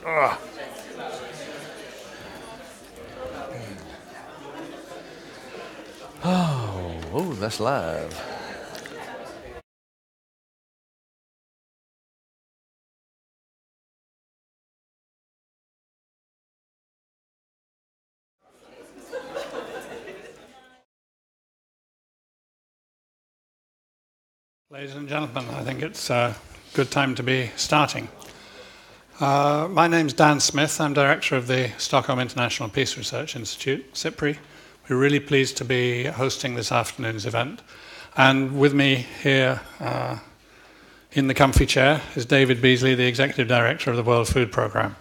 Ugh. Oh, that's live. Ladies and gentlemen, I think it's a good time to be starting. My name's Dan Smith. I'm director of the Stockholm International Peace Research Institute, SIPRI. We're really pleased to be hosting this afternoon's event. And with me here in the comfy chair is David Beasley, the executive director of the World Food Programme.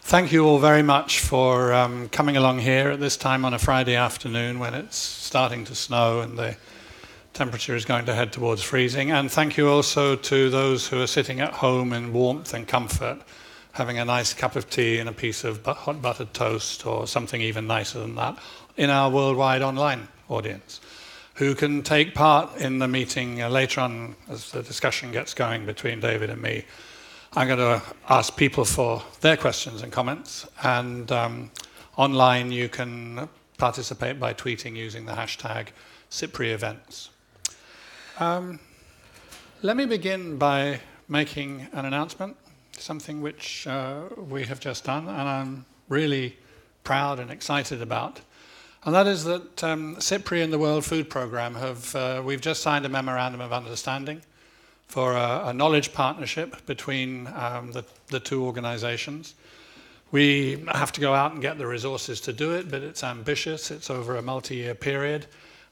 Thank you all very much for coming along here at this time on a Friday afternoon when it's starting to snow and the temperature is going to head towards freezing. And thank you also to those who are sitting at home in warmth and comfort, having a nice cup of tea and a piece of hot buttered toast or something even nicer than that in our worldwide online audience, who can take part in the meeting later on as the discussion gets going between David and me. I'm going to ask people for their questions and comments, and online you can participate by tweeting using the hashtag SIPRI events. Let me begin by making an announcement, something which we have just done and I'm really proud and excited about. And that is that SIPRI and the World Food Programme we've just signed a memorandum of understanding for a knowledge partnership between the two organizations. We have to go out and get the resources to do it, but it's ambitious. It's over a multi-year period.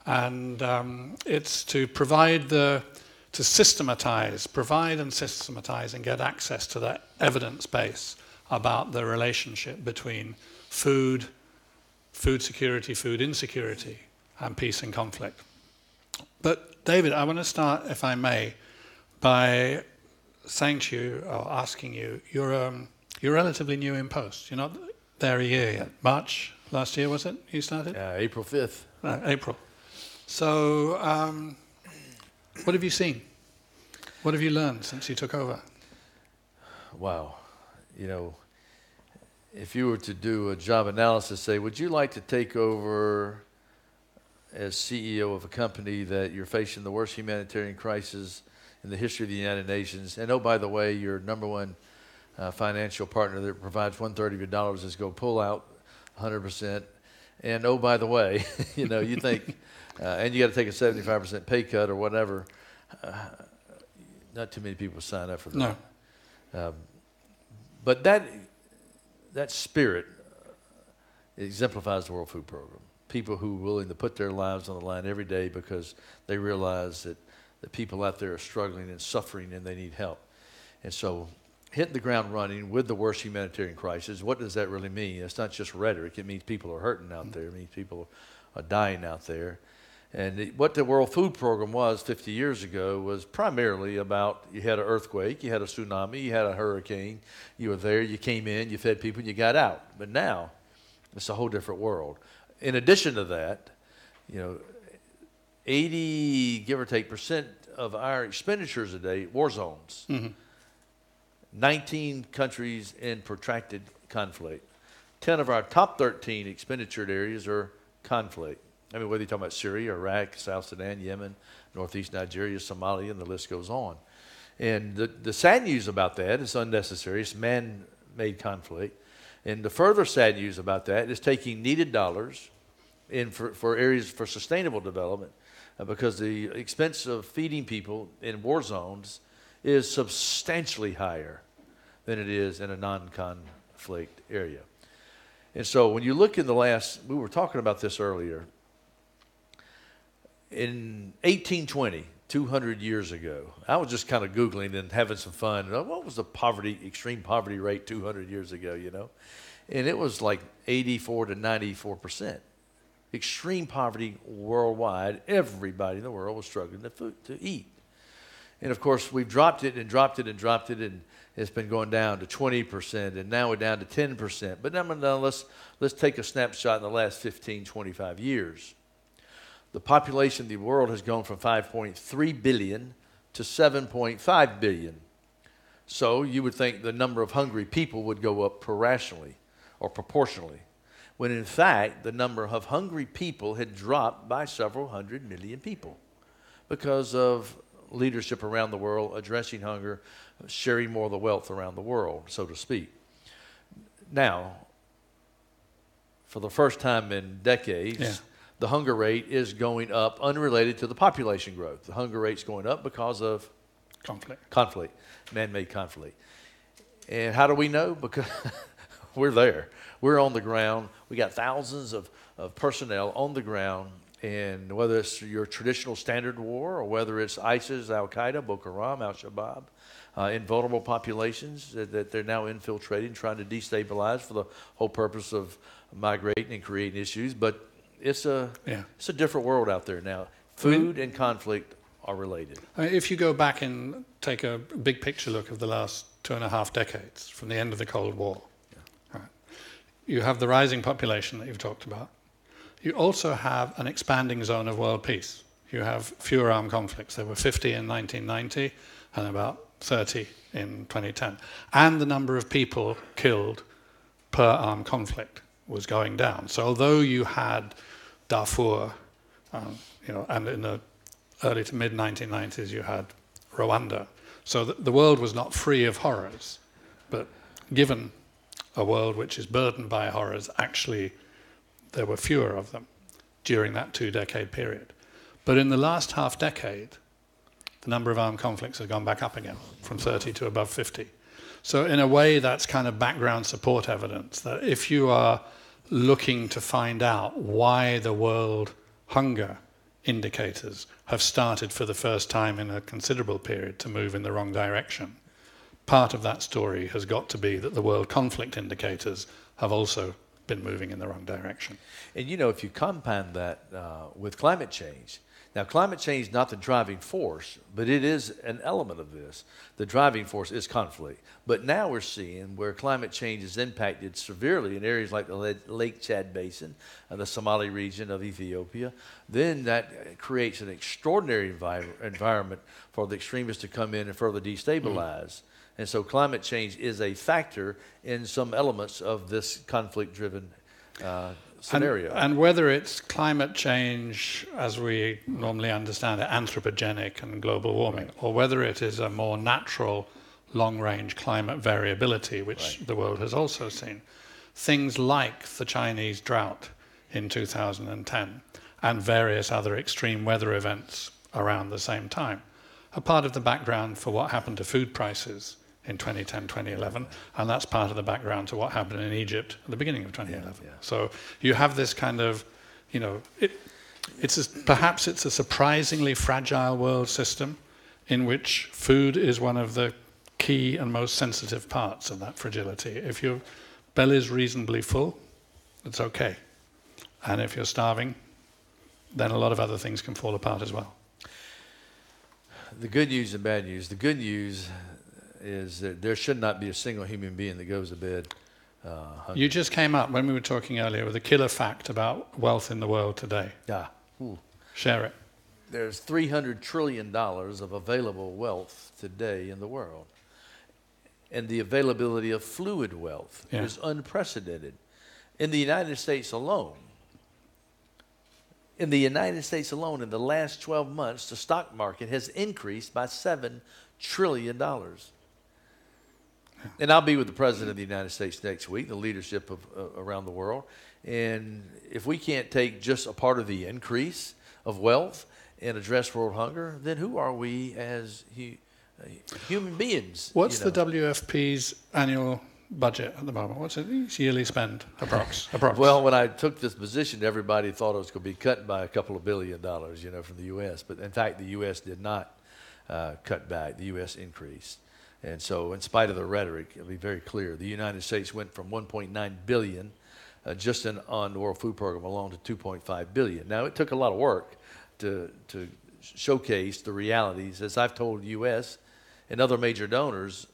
And it's to provide to provide and systematize and get access to that evidence base about the relationship between food security, food insecurity, and peace and conflict. But David, I want to start, if I may, by saying to you, or asking you, you're relatively new in post. You're not there a year yet. March last year, was it, you started? April 5th. April. So, what have you seen? What have you learned since you took over? Wow. You know, if you were to do a job analysis, say, would you like to take over as CEO of a company that you're facing the worst humanitarian crisis in the history of the United Nations, and oh, by the way, your number one financial partner that provides 1/3 of your dollars is go pull out 100%, and oh, by the way, you know, you think, and you got to take a 75% pay cut or whatever. Not too many people sign up for that. No. But that spirit exemplifies the World Food Program. People who are willing to put their lives on the line every day because they realize that the people out there are struggling and suffering and they need help. And so hitting the ground running with the worst humanitarian crisis, what does that really mean? It's not just rhetoric. It means people are hurting out there. It means people are dying out there. And what the World Food Program was 50 years ago was primarily about you had an earthquake, you had a tsunami, you had a hurricane, you were there, you came in, you fed people, and you got out. But now it's a whole different world. In addition to that, you know, 80, give or take, % of our expenditures a day, war zones. Mm-hmm. 19 countries in protracted conflict. 10 of our top 13 expenditure areas are conflict. I mean, whether you're talking about Syria, Iraq, South Sudan, Yemen, Northeast Nigeria, Somalia, and the list goes on. And the sad news about that is unnecessary. It's man-made conflict. And the further sad news about that is taking needed dollars for areas for sustainable development because the expense of feeding people in war zones is substantially higher than it is in a non-conflict area. And so when you look in we were talking about this earlier, in 1820, 200 years ago, I was just kind of Googling and having some fun. What was the extreme poverty rate 200 years ago, you know? And it was like 84 to 94%. Extreme poverty worldwide. Everybody in the world was struggling to eat. And of course, we've dropped it and dropped it and dropped it, and it's been going down to 20%, and now we're down to 10%. But now let's take a snapshot in the last 15, 25 years. The population of the world has gone from 5.3 billion to 7.5 billion. So you would think the number of hungry people would go up proportionally, when in fact the number of hungry people had dropped by several hundred million people because of leadership around the world addressing hunger, sharing more of the wealth around the world, so to speak. Now, for the first time in decades, the hunger rate is going up unrelated to the population growth. The hunger rate's going up because of conflict, man-made conflict. And how do we know? Because we're there. We're on the ground. We got thousands of personnel on the ground. And whether it's your traditional standard war or whether it's ISIS, Al-Qaeda, Boko Haram, Al-Shabaab, in vulnerable populations that they're now infiltrating, trying to destabilize for the whole purpose of migrating and creating issues. But it's a different world out there now. Food and conflict are related. If you go back and take a big picture look of the last 2.5 decades from the end of the Cold War, you have the rising population that you've talked about. You also have an expanding zone of world peace. You have fewer armed conflicts. There were 50 in 1990 and about 30 in 2010. And the number of people killed per armed conflict was going down. So although you had Darfur, and in the early to mid 1990s you had Rwanda. So the world was not free of horrors, but given a world which is burdened by horrors, actually there were fewer of them during that 2-decade period. But in the last half decade, the number of armed conflicts has gone back up again, from 30 to above 50. So in a way, that's kind of background support evidence that if you are looking to find out why the world hunger indicators have started for the first time in a considerable period to move in the wrong direction, part of that story has got to be that the world conflict indicators have also been moving in the wrong direction. And if you compound that with climate change, now climate change is not the driving force, but it is an element of this. The driving force is conflict. But now we're seeing where climate change is impacted severely in areas like the Lake Chad Basin and the Somali region of Ethiopia. Then that creates an extraordinary environment for the extremists to come in and further destabilize. And so climate change is a factor in some elements of this conflict-driven scenario. And whether it's climate change, as we normally understand it, anthropogenic and global warming, or whether it is a more natural long-range climate variability, which the world has also seen, things like the Chinese drought in 2010 and various other extreme weather events around the same time are part of the background for what happened to food prices in 2010, 2011, and that's part of the background to what happened in Egypt at the beginning of 2011. So you have this kind of, perhaps it's a surprisingly fragile world system in which food is one of the key and most sensitive parts of that fragility. If your belly is reasonably full, it's okay. And if you're starving, then a lot of other things can fall apart as well. The good news and bad news. The good news is that there should not be a single human being that goes to bed hungry. You just came up when we were talking earlier with a killer fact about wealth in the world today. Yeah. Share it. There's $300 trillion of available wealth today in the world. And the availability of fluid wealth is unprecedented. In the United States alone, in the last 12 months, the stock market has increased by $7 trillion. And I'll be with the President of the United States next week, the leadership of around the world. And if we can't take just a part of the increase of wealth and address world hunger, then who are we as human beings? What's the WFP's annual budget at the moment? What's its yearly spend, approx? Well, when I took this position, everybody thought it was going to be cut by a couple of $1 billion, from the U.S. But in fact, the U.S. did not cut back. The U.S. increased. And so in spite of the rhetoric, it'll be very clear. The United States went from $1.9 billion just on the World Food Program alone to $2.5 billion. Now, it took a lot of work to showcase the realities. As I've told the U.S. and other major donors,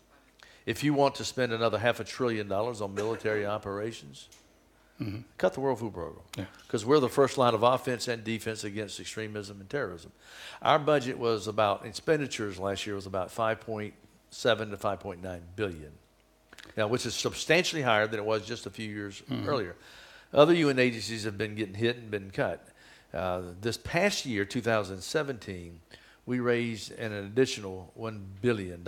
if you want to spend another $500 billion on military operations, cut the World Food Program. Because we're the first line of offense and defense against extremism and terrorism. Our budget was expenditures last year was about $5.8 to 5.9 billion. Now, which is substantially higher than it was just a few years earlier. Other UN agencies have been getting hit and been cut. This past year, 2017, we raised an additional $1 billion.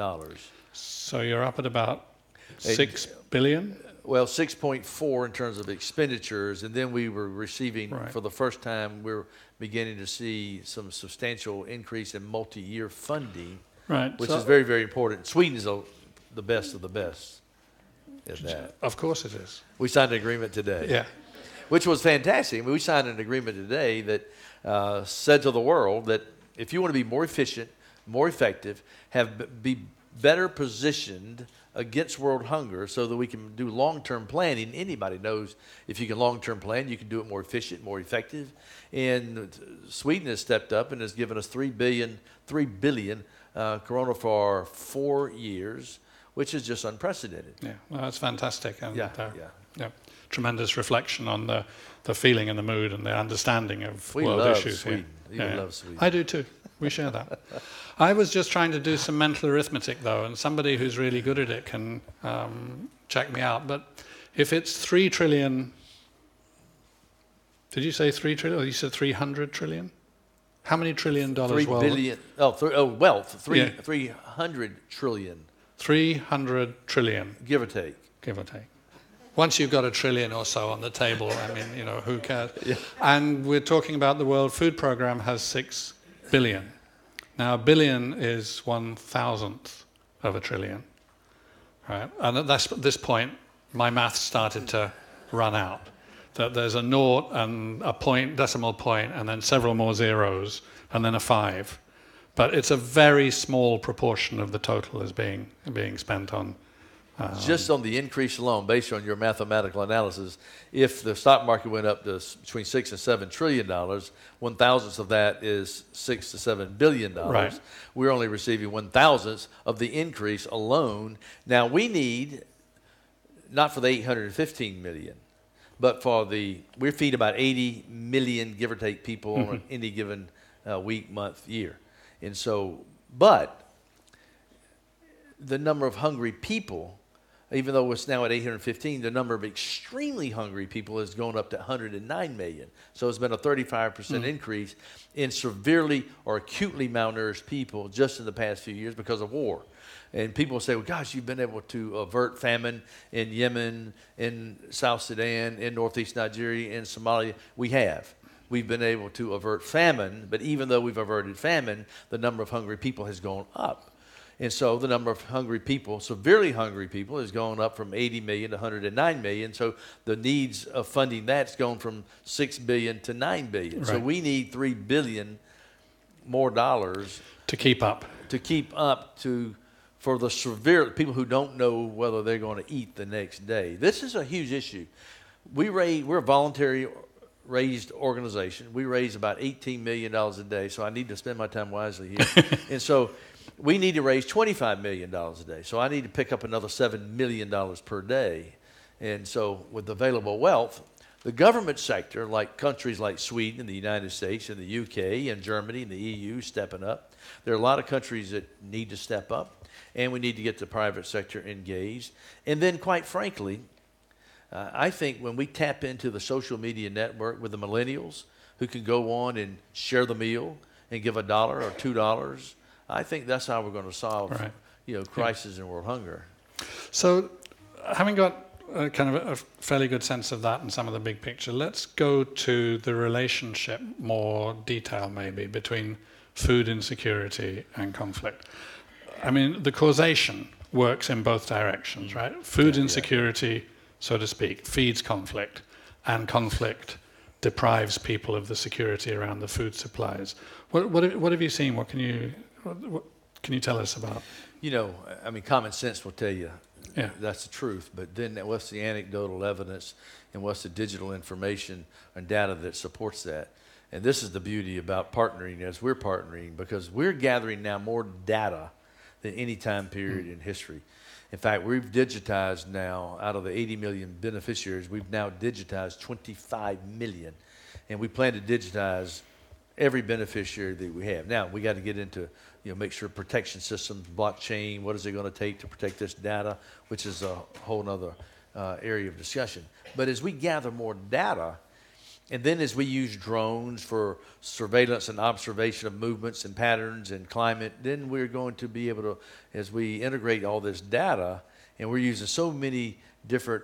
So you're up at about 6 billion? Well, 6.4 in terms of expenditures, and then we were receiving, for the first time, we're beginning to see some substantial increase in multi-year funding, which is very, very important. Sweden is the best of the best at that. Of course it is. We signed an agreement today. Yeah. Which was fantastic. I mean, we signed an agreement today that said to the world that if you want to be more efficient, more effective, be better positioned against world hunger so that we can do long-term planning. Anybody knows if you can long-term plan, you can do it more efficient, more effective. And Sweden has stepped up and has given us $3 billion Corona for 4 years, which is just unprecedented. Yeah, well, that's fantastic. And, yeah. Tremendous reflection on the feeling and the mood and the understanding of we world love issues. Sweden. Yeah. We love Sweden. I do too. We share that. I was just trying to do some mental arithmetic, though, and somebody who's really good at it can check me out. But if it's 3 trillion, did you say 3 trillion, or you said 300 trillion? How many trillion dollars? 3 billion. Wealth. 300 trillion. 300 trillion. Give or take. Give or take. Once you've got a trillion or so on the table, I mean, who cares? Yeah. And we're talking about the World Food Programme has 6 billion. Now, a billion is 1,000th of a trillion, right? And at this point, my math started to run out. That there's a naught and a point, decimal point, and then several more zeros, and then a 5. But it's a very small proportion of the total is being spent on. Just on the increase alone, based on your mathematical analysis, if the stock market went up to between $6 and $7 trillion, 1,000th of that is $6 to $7 billion. Right. We're only receiving 1,000th of the increase alone. Now we need, not for the 815 million, but we feed about 80 million, give or take, people on any given week, month, year. And so, but the number of hungry people, even though it's now at 815, the number of extremely hungry people has gone up to 109 million. So it's been a 35% increase in severely or acutely malnourished people just in the past few years because of war. And people say, well, gosh, you've been able to avert famine in Yemen, in South Sudan, in northeast Nigeria, in Somalia. We have. We've been able to avert famine, but even though we've averted famine, the number of hungry people has gone up. And so the number of hungry people, severely hungry people, has gone up from 80 million to 109 million. So the needs of funding that's gone from 6 billion to 9 billion. Right. So we need 3 billion more dollars to keep up. For the severe people who don't know whether they're going to eat the next day. This is a huge issue. We're a voluntary raised organization. We raise about $18 million a day, so I need to spend my time wisely here. And so we need to raise $25 million a day. So I need to pick up another $7 million per day. And so with available wealth, the government sector, like countries like Sweden and the United States and the UK and Germany and the EU stepping up. There are a lot of countries that need to step up, and we need to get the private sector engaged. And then, quite frankly, I think when we tap into the social media network with the millennials who can go on and share the meal and give $1 or $2, I think that's how we're going to solve, crisis and world hunger. So, having got kind of a fairly good sense of that and some of the big picture, let's go to the relationship, more detail maybe, between food insecurity and conflict. I mean, the causation works in both directions, right? Food insecurity, so to speak, feeds conflict, and conflict deprives people of the security around the food supplies. What have you seen? What can you tell us about? Common sense will tell you that's the truth, but then what's the anecdotal evidence and what's the digital information and data that supports that? And this is the beauty about partnering as we're partnering, because we're gathering now more data than any time period in history. In fact, we've digitized now, out of the 80 million beneficiaries, we've now digitized 25 million. And we plan to digitize every beneficiary that we have. Now, we got to get into, make sure protection systems, blockchain, what is it going to take to protect this data, which is a whole other area of discussion. But as we gather more data, and then as we use drones for surveillance and observation of movements and patterns and climate, then we're going to be able to, as we integrate all this data, and we're using so many different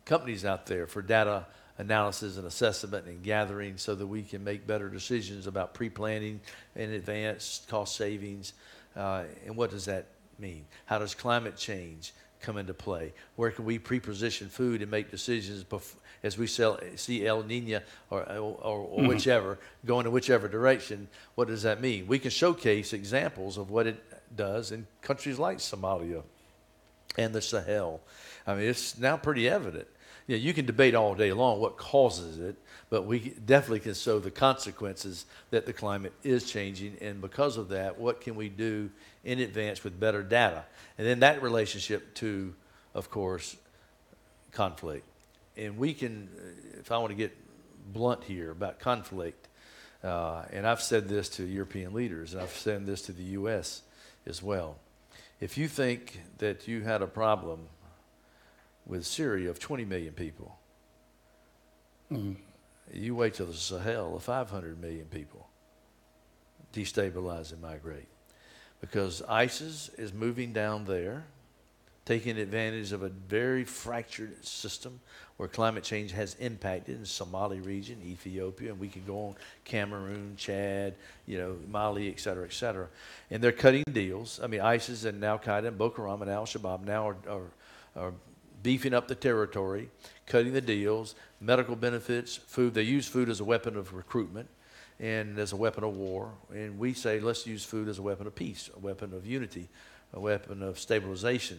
companies out there for data analysis and assessment and gathering so that we can make better decisions about pre-planning in advance, cost savings, and what does that mean? How does climate change come into play? Where can we pre-position food and make decisions as we see El Nino or whichever, going in whichever direction? What does that mean? We can showcase examples of what it does in countries like Somalia and the Sahel. I mean, it's now pretty evident. You can debate all day long what causes it, but we definitely can show the consequences that the climate is changing, and because of that, what can we do in advance with better data? And then that relationship to, of course, conflict. And we can, if I want to get blunt here about conflict, and I've said this to European leaders, and I've said this to the U.S. as well. If you think that you had a problem with Syria of 20 million people, you wait till the Sahel of 500 million people destabilize and migrate. Because ISIS is moving down there, taking advantage of a very fractured system where climate change has impacted in the Somali region, Ethiopia, and we can go on Cameroon, Chad, Mali, et cetera, et cetera. And they're cutting deals. I mean, ISIS and Al-Qaeda and Boko Haram and Al-Shabaab now are beefing up the territory, cutting the deals, medical benefits, food. They use food as a weapon of recruitment and as a weapon of war. And we say, let's use food as a weapon of peace, a weapon of unity, a weapon of stabilization.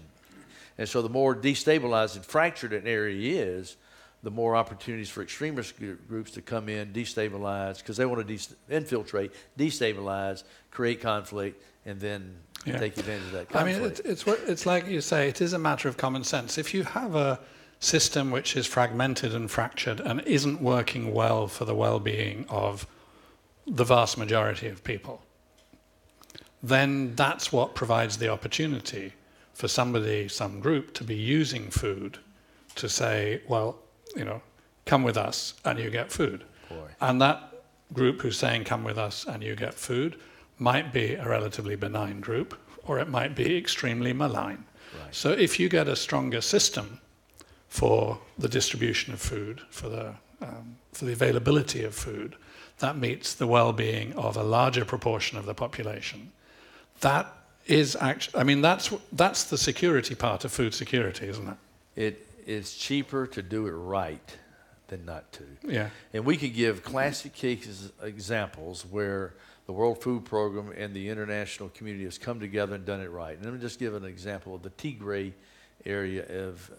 And so the more destabilized and fractured an area is, the more opportunities for extremist groups to come in, destabilize, because they want to infiltrate, destabilize, create conflict, and then take advantage of that conflict. I mean, it's like you say, it is a matter of common sense. If you have a system which is fragmented and fractured and isn't working well for the well-being of the vast majority of people, then that's what provides the opportunity for somebody, some group, to be using food to say, well, come with us and you get food. Boy. And that group who's saying, come with us and you get food, might be a relatively benign group, or it might be extremely malign. Right. So if you get a stronger system for the distribution of food, for the availability of food, that meets the well-being of a larger proportion of the population, that is actually, I mean, that's the security part of food security, isn't it? It is cheaper to do it right than not to. Yeah. And we could give classic cases, examples where the World Food Program and the international community has come together and done it right. And let me just give an example of the Tigray area of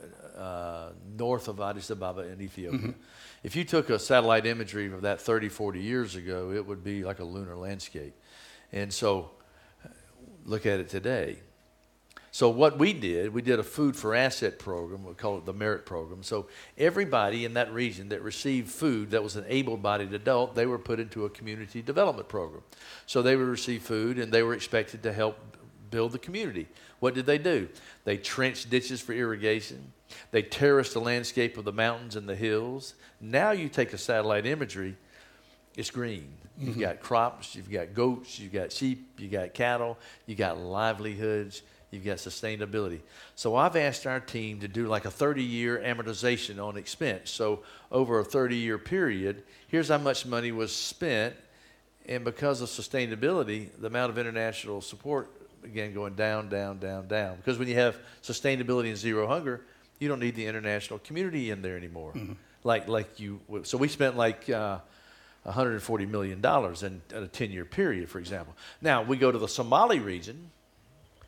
north of Addis Ababa in Ethiopia. Mm-hmm. If you took a satellite imagery of that 30, 40 years ago, it would be like a lunar landscape. And so look at it today. So what we did a food for asset program. We call it the merit program. So everybody in that region that received food that was an able-bodied adult, they were put into a community development program. So they would receive food and they were expected to help build the community. What did? They trenched ditches for irrigation. They terraced the landscape of the mountains and the hills. Now you take a satellite imagery, it's green. You've mm-hmm. got crops, you've got goats, you've got sheep, you've got cattle, you've got livelihoods, you've got sustainability. So I've asked our team to do like a 30-year amortization on expense. So over a 30-year period, here's how much money was spent, and because of sustainability, the amount of international support began going down, down, down, down. Because when you have sustainability and zero hunger, you don't need the international community in there anymore. Mm-hmm. So we spent like $140 million in a 10-year period, for example. Now, we go to the Somali region,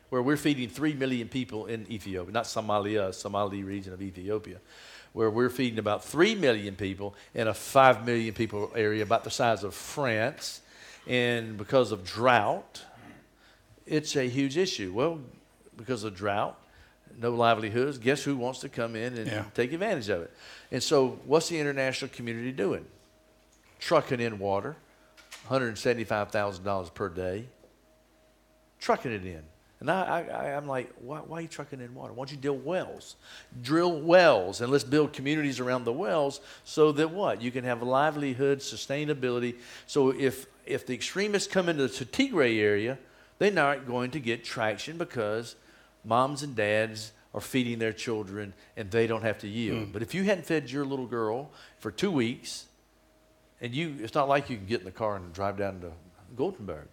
where we're feeding 3 million people in Ethiopia, not Somalia, Somali region of Ethiopia, where we're feeding about 3 million people in a 5 million people area about the size of France. And because of drought, it's a huge issue. Well, because of drought, no livelihoods, guess who wants to come in and take advantage of it? And so what's the international community doing? Trucking in water $175,000 per day, trucking it in. And I'm like, why are you trucking in water? Why don't you drill wells, and let's build communities around the wells so that what? You can have livelihood, sustainability. So if the extremists come into the Tigray area, they're not going to get traction because moms and dads are feeding their children and they don't have to yield. But if you hadn't fed your little girl for 2 weeks, and it's not like you can get in the car and drive down to Gothenburg.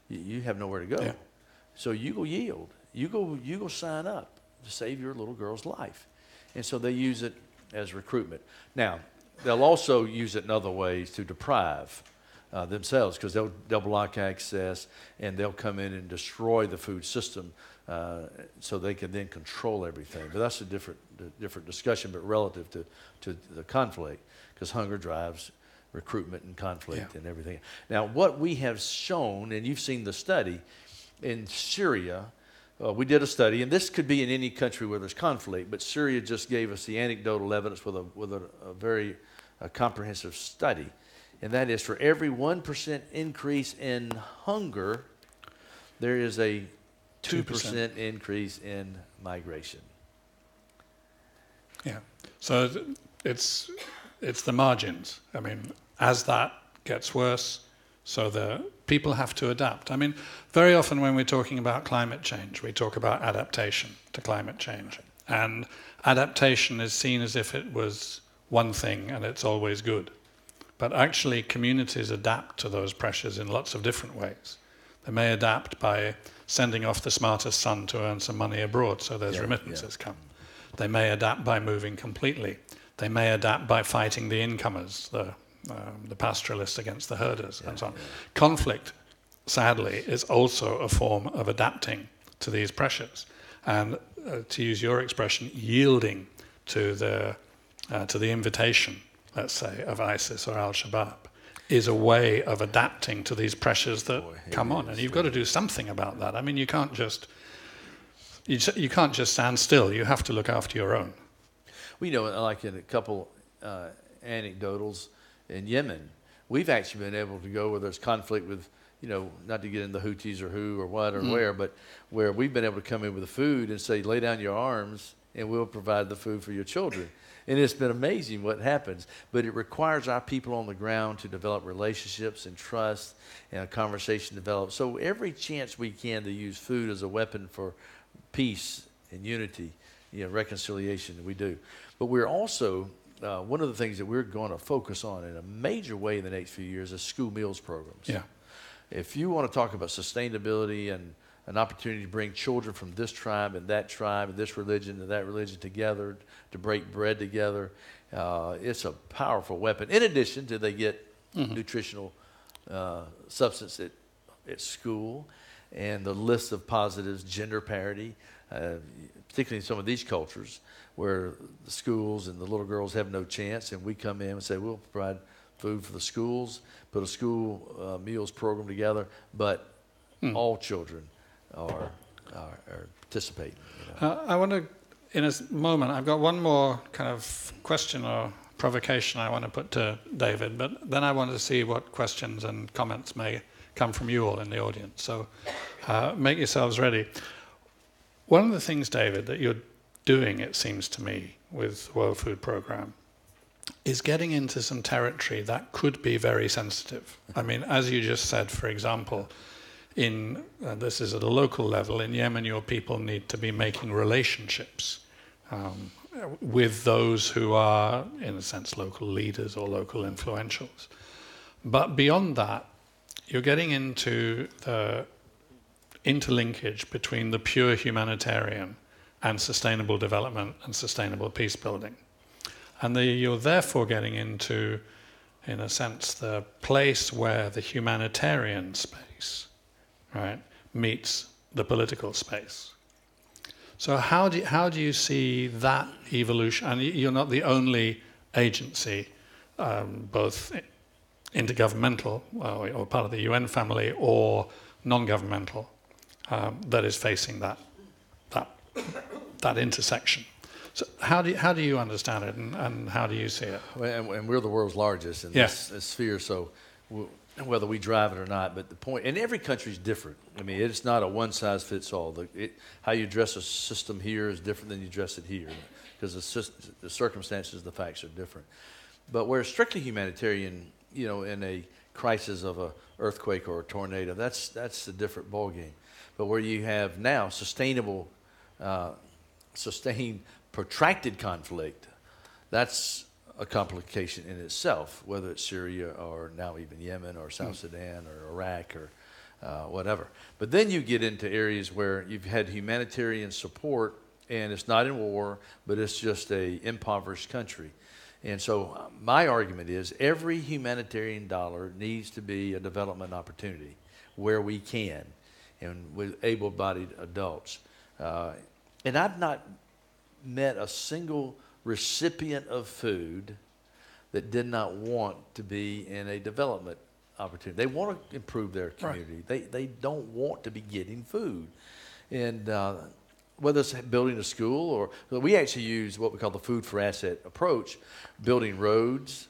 You have nowhere to go. Yeah. So you go yield. You go sign up to save your little girl's life. And so they use it as recruitment. Now, they'll also use it in other ways to deprive themselves, because they'll block access and they'll come in and destroy the food system so they can then control everything. But that's a different discussion, but relative to the conflict, because hunger drives recruitment and conflict and everything. Now, what we have shown, and you've seen the study, in Syria, we did a study, and this could be in any country where there's conflict, but Syria just gave us the anecdotal evidence with a very comprehensive study. And that is, for every 1% increase in hunger, there is a 2% increase in migration. Yeah. So it's the margins. I mean, as that gets worse, so the people have to adapt. I mean, very often when we're talking about climate change, we talk about adaptation to climate change. And adaptation is seen as if it was one thing and it's always good. But actually, communities adapt to those pressures in lots of different ways. They may adapt by sending off the smartest son to earn some money abroad, so there's remittances come. They may adapt by moving completely. They may adapt by fighting the incomers, the pastoralists against the herders, and so on. Conflict, sadly, is also a form of adapting to these pressures. And to use your expression, yielding to the invitation, let's say, of ISIS or Al-Shabaab, is a way of adapting to these pressures that come on. And you've got to do something about that. I mean, you can't just stand still. You have to look after your own. We know, like in a couple anecdotals in Yemen, we've actually been able to go where there's conflict with, not to get into the Houthis or who or what or where, but where we've been able to come in with the food and say, lay down your arms and we'll provide the food for your children. And it's been amazing what happens. But it requires our people on the ground to develop relationships and trust, and a conversation develops. So every chance we can to use food as a weapon for peace and unity, reconciliation, we do. But we're also, one of the things that we're going to focus on in a major way in the next few years is school meals programs. Yeah. If you want to talk about sustainability and an opportunity to bring children from this tribe and this religion and that religion together, to break bread together, it's a powerful weapon. In addition to they get nutritional substance at school, and the list of positives, gender parity, particularly in some of these cultures where the schools and the little girls have no chance, and we come in and say, we'll provide food for the schools, put a school meals program together, but all children are participating. I want to, in a moment, I've got one more kind of question or provocation I want to put to David, but then I want to see what questions and comments may come from you all in the audience. So make yourselves ready. One of the things, David, that you're doing, it seems to me, with the World Food Programme is getting into some territory that could be very sensitive. I mean, as you just said, for example, this is at a local level, in Yemen your people need to be making relationships with those who are, in a sense, local leaders or local influentials. But beyond that, you're getting into the interlinkage between the pure humanitarian and sustainable development and sustainable peace building. And you're therefore getting into, in a sense, the place where the humanitarian space, right, meets the political space. So how do you see that evolution? And you're not the only agency, both intergovernmental or part of the UN family or non-governmental, that is facing that intersection. So how do you understand it, and how do you see it? And we're the world's largest in this sphere, so whether we drive it or not. But the point, and every country is different. I mean, it's not a one-size-fits-all. How you address a system here is different than you address it here, because the circumstances, the facts are different. But where strictly humanitarian, in a crisis of a earthquake or a tornado, that's a different ballgame. But where you have now sustained, protracted conflict, that's a complication in itself, whether it's Syria or now even Yemen or South Sudan or Iraq or whatever. But then you get into areas where you've had humanitarian support, and it's not in war, but it's just a impoverished country. And so my argument is every humanitarian dollar needs to be a development opportunity where we can, and with able-bodied adults. And I've not met a single recipient of food that did not want to be in a development opportunity. They want to improve their community. Right. They don't want to be getting food. And whether it's building a school or we actually use what we call the food for asset approach, building roads,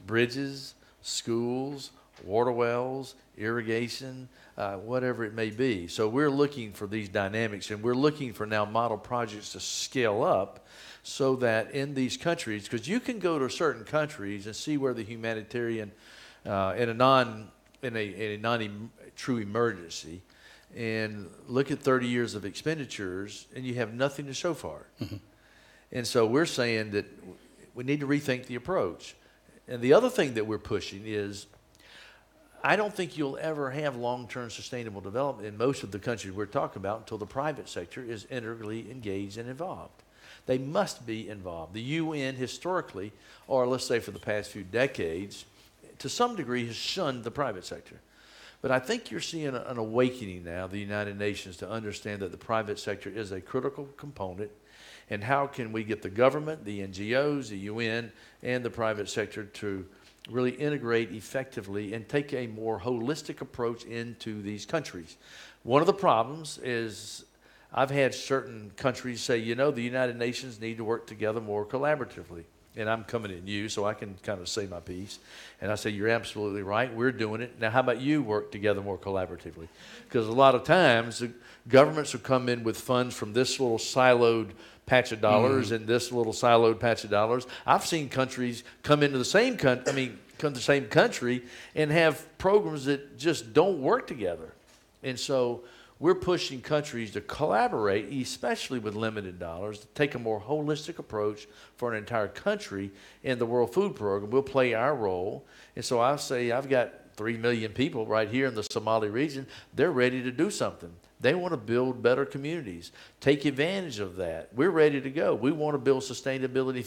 bridges, schools, water wells, irrigation, whatever it may be. So we're looking for these dynamics, and we're looking for now model projects to scale up so that in these countries, because you can go to certain countries and see where the humanitarian, in a non-true emergency, and look at 30 years of expenditures, and you have nothing to show for it. Mm-hmm. And so we're saying that we need to rethink the approach. And the other thing that we're pushing is, I don't think you'll ever have long-term sustainable development in most of the countries we're talking about until the private sector is integrally engaged and involved. They must be involved. The UN historically, or let's say for the past few decades, to some degree has shunned the private sector. But I think you're seeing an awakening now, the United Nations, to understand that the private sector is a critical component, and how can we get the government, the NGOs, the UN, and the private sector to really integrate effectively and take a more holistic approach into these countries. One of the problems is I've had certain countries say, the United Nations need to work together more collaboratively. And I'm coming at you, so I can kind of say my piece. And I say, you're absolutely right. We're doing it. Now, how about you work together more collaboratively? Because a lot of times, the governments will come in with funds from this little siloed patch of dollars and this little siloed patch of dollars. I've seen countries come into the same country and have programs that just don't work together. And so we're pushing countries to collaborate, especially with limited dollars, to take a more holistic approach for an entire country in the World Food Program. We'll play our role. And so I say I've got 3 million people right here in the Somali region. They're ready to do something. They want to build better communities. Take advantage of that. We're ready to go. We want to build sustainability.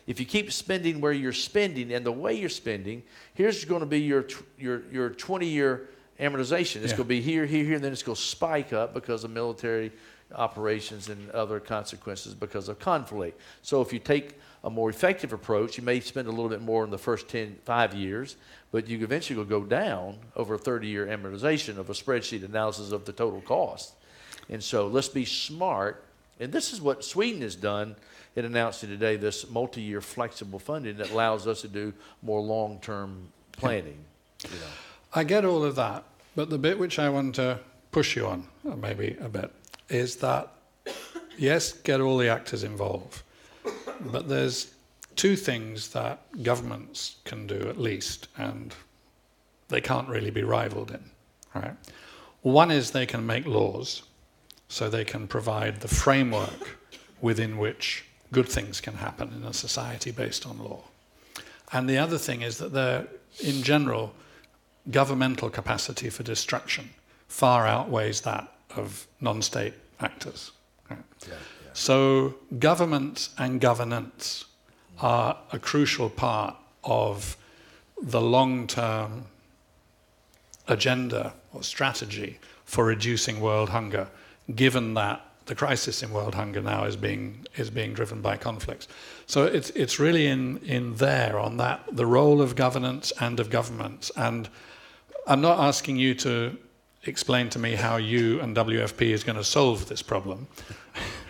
If you keep spending where you're spending and the way you're spending, here's going to be your 20-year amortization. It's going to be here, and then it's going to spike up because of military operations and other consequences because of conflict. So if you take a more effective approach, you may spend a little bit more in the first 5 years, but you eventually will go down over a 30-year amortization of a spreadsheet analysis of the total cost. And so let's be smart. And this is what Sweden has done in announcing today, this multi-year flexible funding that allows us to do more long-term planning. I get all of that, but the bit which I want to push you on, or maybe a bit, is that, yes, get all the actors involved, but there's two things that governments can do at least, and they can't really be rivaled in, right? One is they can make laws, so they can provide the framework within which good things can happen in a society based on law. And the other thing is that they're, in general, governmental capacity for destruction far outweighs that of non-state actors. Right? Yeah. So government and governance are a crucial part of the long-term agenda or strategy for reducing world hunger, given that the crisis in world hunger now is being driven by conflicts. So it's really in there on that, the role of governance and of governments. And I'm not asking you to explain to me how you and WFP is going to solve this problem,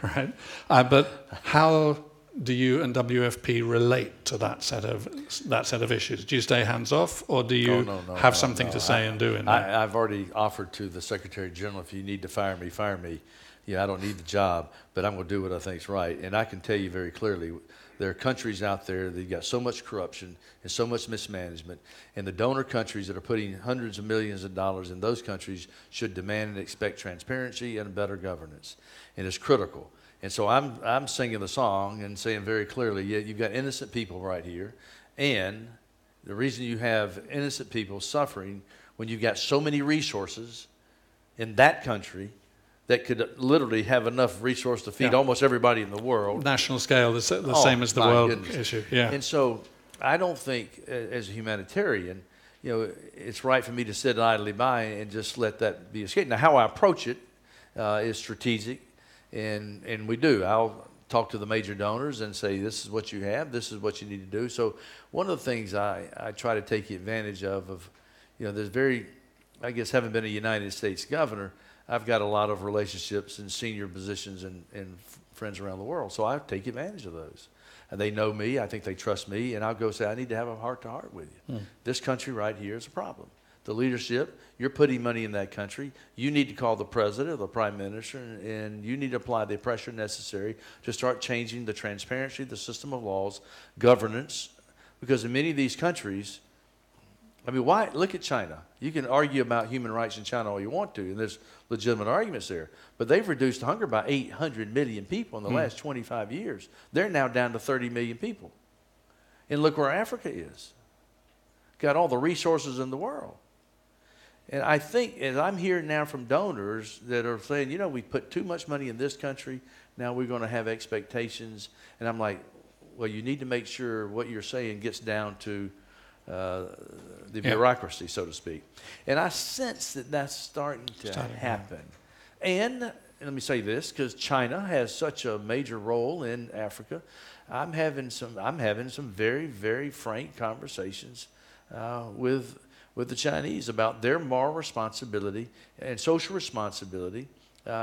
right? But how do you and WFP relate to that set of issues? Do you stay hands off, or do you have something to say and do in there? I've already offered to the Secretary General, if you need to fire me, fire me. I don't need the job, but I'm going to do what I think is right. And I can tell you very clearly, there are countries out there that got so much corruption and so much mismanagement, and the donor countries that are putting hundreds of millions of dollars in those countries should demand and expect transparency and better governance. And it's critical. And so I'm singing the song and saying very clearly, yeah, you've got innocent people right here. And the reason you have innocent people suffering when you've got so many resources in that country that could literally have enough resource to feed almost everybody in the world. National scale, the same as the world issue. Yeah. And so I don't think, as a humanitarian, it's right for me to sit idly by and just let that be escaped. Now, how I approach it is strategic. And we do. I'll talk to the major donors and say, this is what you have, this is what you need to do. So one of the things I try to take advantage of there's I guess having been a United States governor, I've got a lot of relationships and senior positions and friends around the world. So I take advantage of those. And they know me, I think they trust me, and I'll go say, I need to have a heart-to-heart with you. This country right here is a problem. The leadership, you're putting money in that country. You need to call the president or the prime minister, and you need to apply the pressure necessary to start changing the transparency, the system of laws, governance. Because in many of these countries, why? Look at China. You can argue about human rights in China all you want to, and there's legitimate arguments there. But they've reduced hunger by 800 million people in the last 25 years. They're now down to 30 million people. And look where Africa is. Got all the resources in the world. And I think, as I'm hearing now from donors that are saying, we put too much money in this country, now we're going to have expectations. And I'm like, well, you need to make sure what you're saying gets down to the bureaucracy, so to speak. And I sense that that's starting to happen. And let me say this, because China has such a major role in Africa. I'm having some very, very frank conversations with the Chinese about their moral responsibility and social responsibility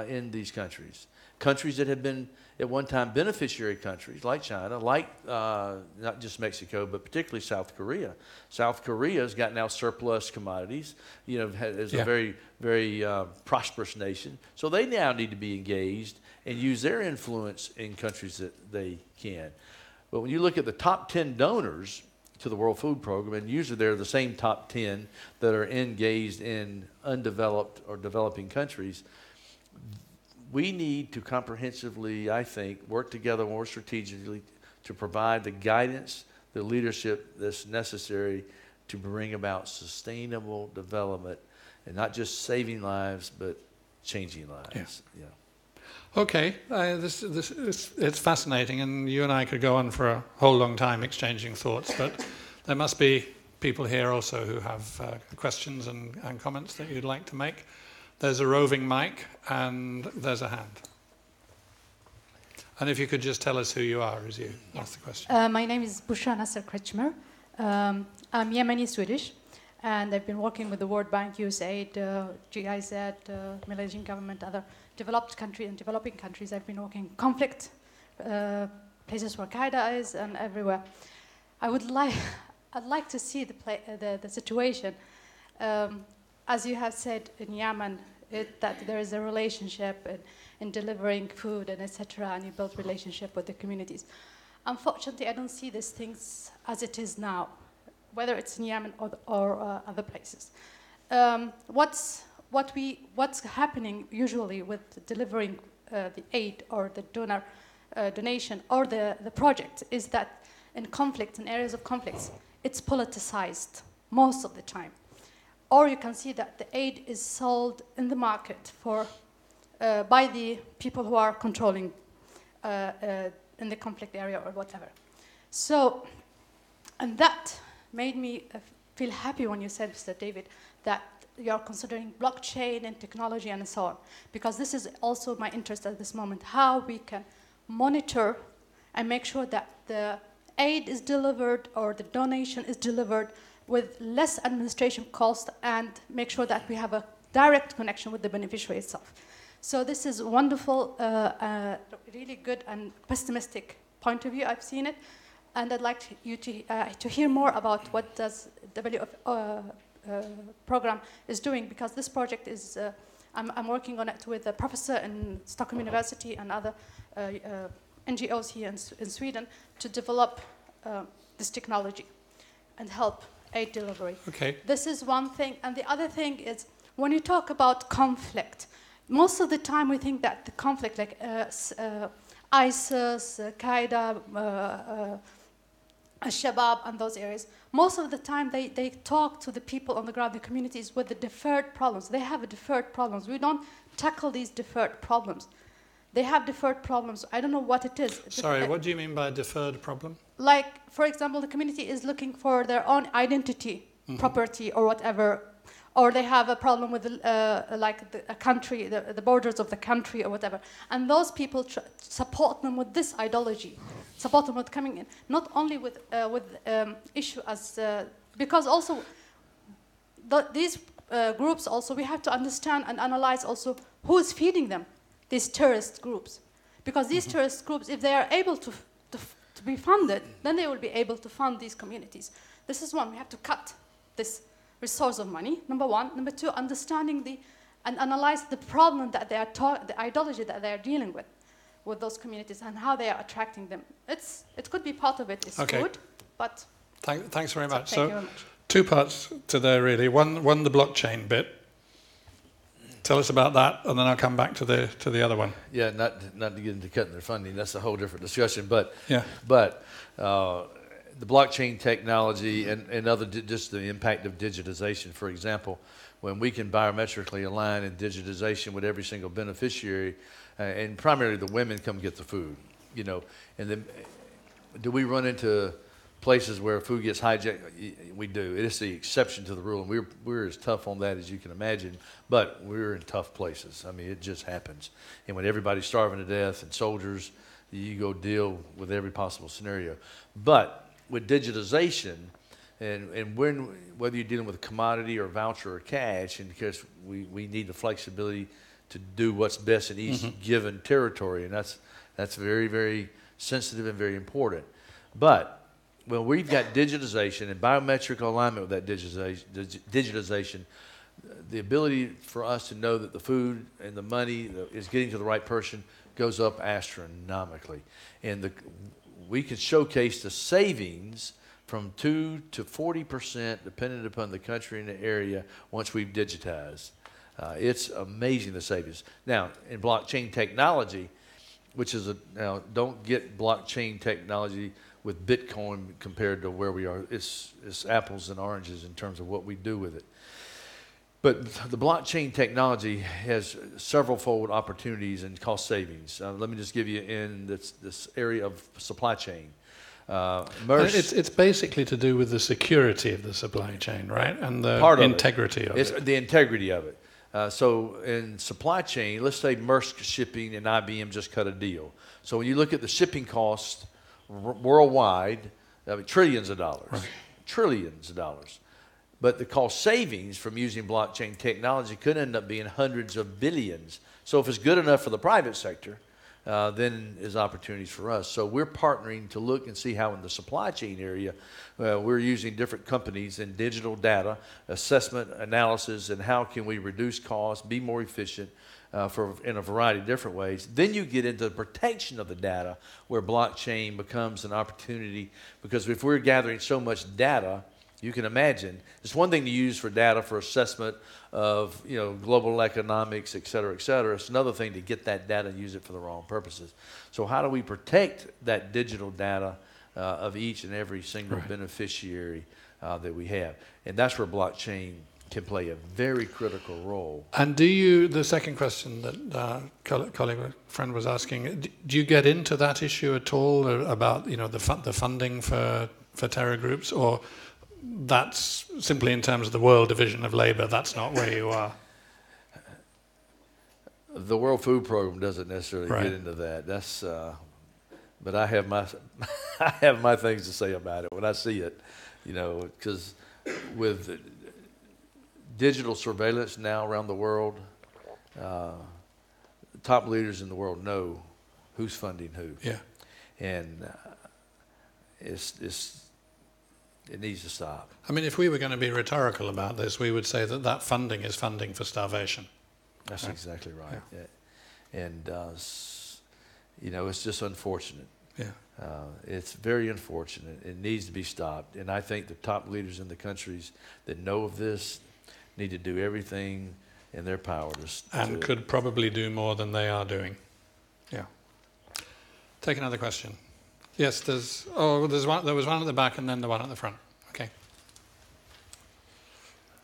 in these countries. Countries that have been at one time beneficiary countries like China, like not just Mexico, but particularly South Korea. South Korea's got now surplus commodities, is a very, very prosperous nation. So they now need to be engaged and use their influence in countries that they can. But when you look at the top 10 donors to the World Food Program, and usually they're the same top 10 that are engaged in undeveloped or developing countries, we need to comprehensively, I think, work together more strategically to provide the guidance, the leadership that's necessary to bring about sustainable development, and not just saving lives, but changing lives. Yeah. Okay, it's fascinating, and you and I could go on for a whole long time exchanging thoughts, but there must be people here also who have questions and comments that you'd like to make. There's a roving mic, and there's a hand. And if you could just tell us who you are as you ask the question. My name is Bushra Nasser Kretschmer. I'm Yemeni Swedish, and I've been working with the World Bank, USAID, GIZ, Malaysian government, other developed countries and developing countries. I've been working in conflict, places where Qaeda is, and everywhere. I'd like to see the situation. As you have said in Yemen, that there is a relationship in delivering food and etc., and you build relationship with the communities. Unfortunately, I don't see these things as it is now, whether it's in Yemen or other places. What's happening usually with delivering the aid or the donation or the project is that in areas of conflicts, it's politicized most of the time. Or you can see that the aid is sold in the market by the people who are controlling in the conflict area or whatever. So, and that made me feel happy when you said, Mr. David, that you're considering blockchain and technology and so on, because this is also my interest at this moment, how we can monitor and make sure that the aid is delivered or the donation is delivered with less administration cost and make sure that we have a direct connection with the beneficiary itself. So this is wonderful, really good and pessimistic point of view, I've seen it, and I'd like you to hear more about what does WF program is doing, because this project is, I'm working on it with a professor in Stockholm University and other NGOs here in Sweden to develop this technology and help aid delivery. Okay. This is one thing, and the other thing is when you talk about conflict, most of the time we think that the conflict, like ISIS, Qaeda, Al-Shabaab, and those areas, most of the time they talk to the people on the ground, the communities, with the deferred problems. They have deferred problems. We don't tackle these deferred problems. They have deferred problems. I don't know what it is. Sorry, what do you mean by a deferred problem? Like, for example, the community is looking for their own identity, property, or whatever, or they have a problem with a country, the borders of the country, or whatever. And those people support them with this ideology, support them with coming in, not only with issue as because also these groups also, we have to understand and analyze also who is feeding them, these terrorist groups, because these terrorist groups, if they are able to be funded, then they will be able to fund these communities. This is one, we have to cut this resource of money, number one. Number two, understanding and analyze the problem that they are the ideology that they are dealing with those communities and how they are attracting them. It could be part of it is good, but... Thanks very much. Thank you very much. Two parts to there really. One the blockchain bit. Tell us about that, and then I'll come back to the other one. Yeah, not to get into cutting their funding. That's a whole different discussion. But yeah. But the blockchain technology and other just the impact of digitization. For example, when we can biometrically align in digitization with every single beneficiary, and primarily the women come get the food, you know, and then do we run into places where food gets hijacked? We do. It is the exception to the rule, and we're as tough on that as you can imagine, but we're in tough places. I mean, it just happens. And when everybody's starving to death and soldiers, you go deal with every possible scenario. But with digitization, and whether you're dealing with a commodity or voucher or cash, and because we need the flexibility to do what's best in each given territory, and that's very, very sensitive and very important. But when we've got digitization and biometric alignment with that digitization, the ability for us to know that the food and the money is getting to the right person goes up astronomically. And we can showcase the savings from 2 to 40%, depending upon the country and the area, once we've digitized. It's amazing, the savings. Now, in blockchain technology, which is now don't get blockchain technology with Bitcoin compared to where we are. It's apples and oranges in terms of what we do with it. But the blockchain technology has several-fold opportunities and cost savings. Let me just give you in this area of supply chain. It's basically to do with the security of the supply chain, right? And the integrity of it. It's the integrity of it. So in supply chain, let's say Maersk Shipping and IBM just cut a deal. So when you look at the shipping costs worldwide, I mean, trillions of dollars, right. Trillions of dollars. But the cost savings from using blockchain technology could end up being hundreds of billions. So if it's good enough for the private sector, then there's opportunities for us. So we're partnering to look and see how in the supply chain area, we're using different companies in digital data, assessment, analysis, and how can we reduce costs, be more efficient, in a variety of different ways. Then you get into the protection of the data, where blockchain becomes an opportunity, because if we're gathering so much data, you can imagine it's one thing to use for data for assessment of global economics, et cetera, et cetera. It's another thing to get that data and use it for the wrong purposes. So how do we protect that digital data of each and every single beneficiary that we have? And that's where blockchain can play a very critical role. And the second question that colleague, friend was asking, do you get into that issue at all about the funding for terror groups, or that's simply in terms of the World Division of Labor, that's not where you are? The World Food Program doesn't necessarily get into that. That's, but I have my things to say about it when I see it, because with digital surveillance now around the world, the top leaders in the world know who's funding who. Yeah. And it needs to stop. I mean, if we were going to be rhetorical about this, we would say that that funding is funding for starvation. That's right? exactly right. Yeah. Yeah. And, you know, it's just unfortunate. Yeah. It's very unfortunate. It needs to be stopped. And I think the top leaders in the countries that know of this need to do everything in their power and could probably do more than they are doing. Yeah. Take another question. Yes, there was one at the back and then the one at the front. Okay.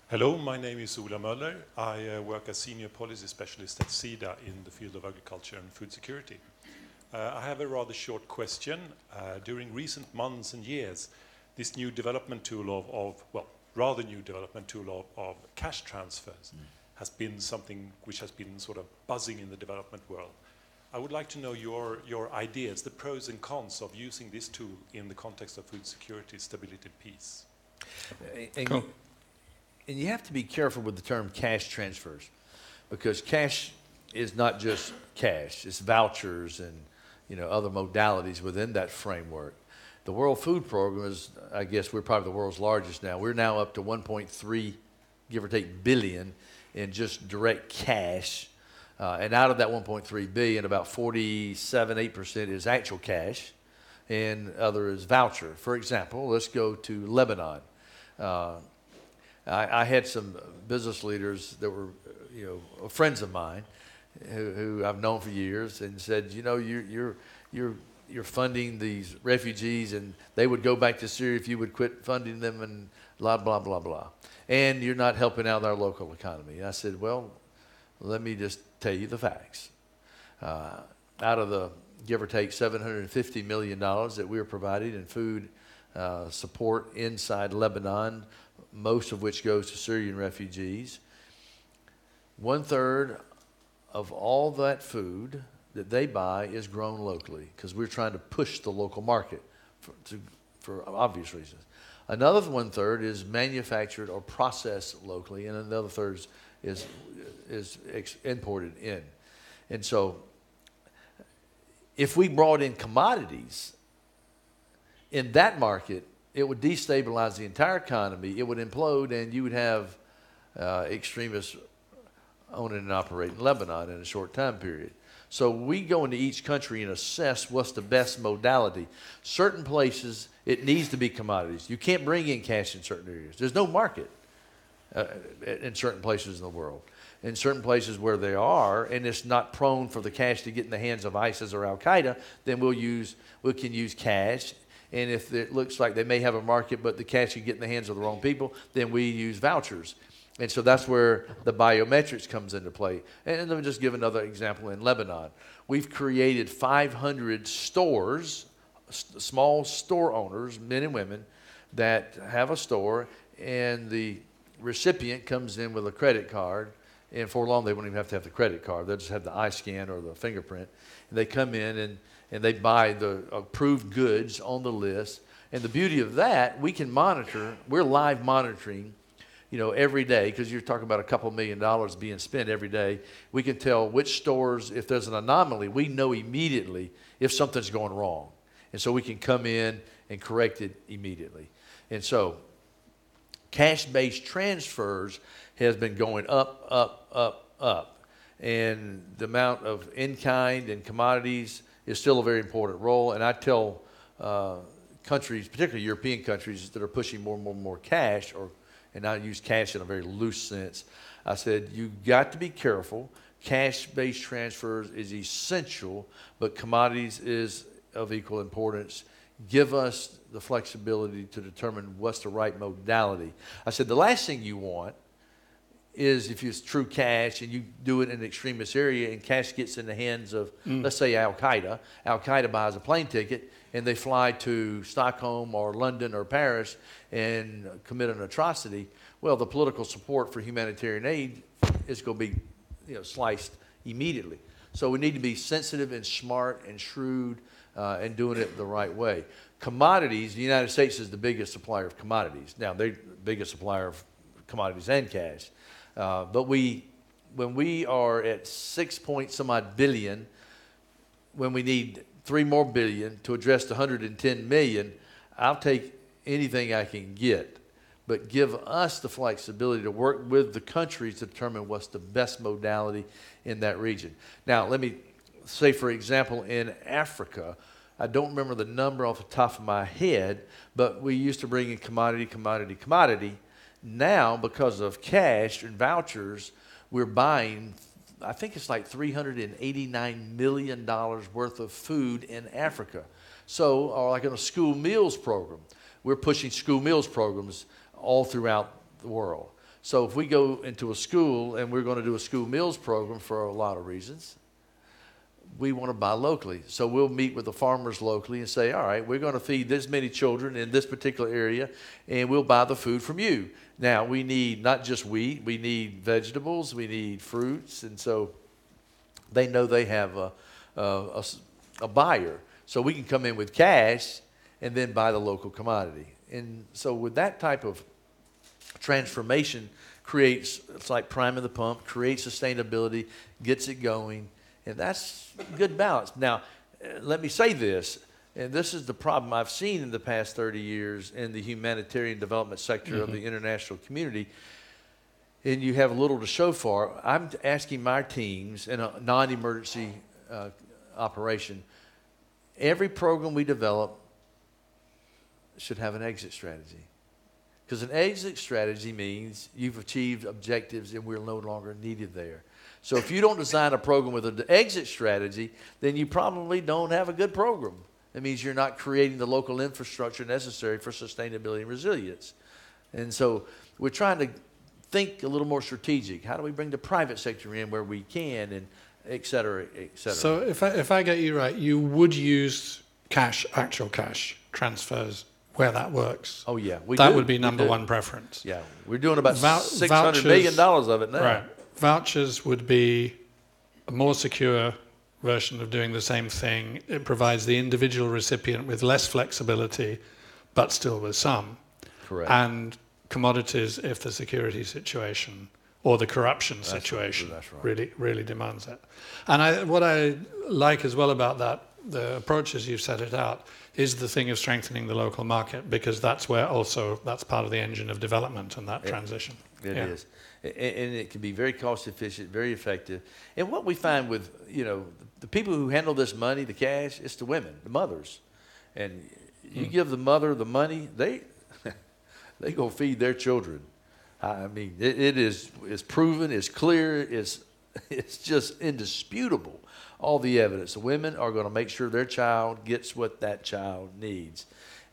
Hello, my name is Ola Möller. I work as Senior Policy Specialist at SIDA in the field of agriculture and food security. I have a rather short question. During recent months and years, this new development tool rather new development tool of cash transfers has been something which has been sort of buzzing in the development world. I would like to know your ideas, the pros and cons of using this tool in the context of food security, stability, and peace. Cool. And you have to be careful with the term cash transfers, because cash is not just cash. It's vouchers and, you know, other modalities within that framework. The World Food Program is, I guess we're probably the world's largest now. We're now up to 1.3, give or take, billion in just direct cash. And out of that 1.3 billion, about 47-8% is actual cash, and other is voucher. For example, let's go to Lebanon. I had some business leaders that were, you know, friends of mine who I've known for years, and said, you know, you're funding these refugees, and they would go back to Syria if you would quit funding them, and blah blah blah blah. And you're not helping out our local economy. And I said, well, let me just tell you the facts. Out of the give or take $750 million that we are providing in food support inside Lebanon, most of which goes to Syrian refugees, 1/3 of all that food that they buy is grown locally, because we're trying to push the local market for obvious reasons. Another 1/3 is manufactured or processed locally, and another third is imported in. And so if we brought in commodities in that market, it would destabilize the entire economy, it would implode, and you would have extremists owning and operating Lebanon in a short time period. So we go into each country and assess what's the best modality. Certain places, it needs to be commodities. You can't bring in cash in certain areas. There's no market in certain places in the world. In certain places where they are, and it's not prone for the cash to get in the hands of ISIS or Al-Qaeda, then we can use cash. And if it looks like they may have a market, but the cash can get in the hands of the wrong people, then we use vouchers. And so that's where the biometrics comes into play. And let me just give another example in Lebanon. We've created 500 stores, small store owners, men and women, that have a store, and the recipient comes in with a credit card, and for long they won't even have to have the credit card. They'll just have the eye scan or the fingerprint. And they come in and they buy the approved goods on the list. And the beauty of that, we can monitor, we're live monitoring, you know, every day, because you're talking about a couple $1 million being spent every day. We can tell which stores, if there's an anomaly, we know immediately if something's going wrong. And so we can come in and correct it immediately. And so cash-based transfers has been going up, up, up, up. And the amount of in-kind and commodities is still a very important role. And I tell countries, particularly European countries, that are pushing more and more and more cash, and I use cash in a very loose sense, I said, you got to be careful. Cash-based transfers is essential, but commodities is of equal importance. Give us the flexibility to determine what's the right modality. I said, the last thing you want is if it's true cash and you do it in an extremist area and cash gets in the hands of, let's say, Al-Qaeda. Al-Qaeda buys a plane ticket and they fly to Stockholm or London or Paris and commit an atrocity. Well, the political support for humanitarian aid is going to be, you know, sliced immediately. So we need to be sensitive and smart and shrewd and doing it the right way. Commodities, the United States is the biggest supplier of commodities. Now, they're the biggest supplier of commodities and cash. But when we are at 6 point some odd billion, when we need 3 more billion to address the 110 million, I'll take anything I can get. But give us the flexibility to work with the countries to determine what's the best modality in that region. Now, let me say, for example, in Africa, I don't remember the number off the top of my head, but we used to bring in commodity. Now, because of cash and vouchers, we're buying, I think it's like $389 million worth of food in Africa. So, or like in a school meals program, we're pushing school meals programs all throughout the world. So if we go into a school and we're going to do a school meals program for a lot of reasons, we want to buy locally. So we'll meet with the farmers locally and say, all right, we're going to feed this many children in this particular area, and we'll buy the food from you. Now, we need not just wheat, we need vegetables, we need fruits, and so they know they have a buyer. So we can come in with cash and then buy the local commodity. And so with that type of transformation creates, it's like priming the pump, creates sustainability, gets it going, and that's good balance. Now, let me say this, and this is the problem I've seen in the past 30 years in the humanitarian development sector of the international community, and you have little to show for. I'm asking my teams in a non-emergency operation, every program we develop should have an exit strategy. Because an exit strategy means you've achieved objectives and we're no longer needed there. So if you don't design a program with an exit strategy, then you probably don't have a good program. That means you're not creating the local infrastructure necessary for sustainability and resilience. And so we're trying to think a little more strategic. How do we bring the private sector in where we can, and et cetera, et cetera. So if I get you right, you would use cash, actual cash transfers where that works. Oh, yeah. That would be number one preference. Yeah. We're doing about $600 million of it now. Right. Vouchers would be a more secure version of doing the same thing. It provides the individual recipient with less flexibility, but still with some. Correct. And commodities if the security situation or the corruption situation really demands it. And what I like as well about that, the approach as you've set it out, is the thing of strengthening the local market, because that's where also, that's part of the engine of development and that transition. It is. And it can be very cost efficient, very effective. And what we find with, the people who handle this money, the cash, it's the women, the mothers. And you give the mother the money, they go feed their children. I mean, it's proven, it's clear, it's just indisputable. All the evidence. The women are going to make sure their child gets what that child needs.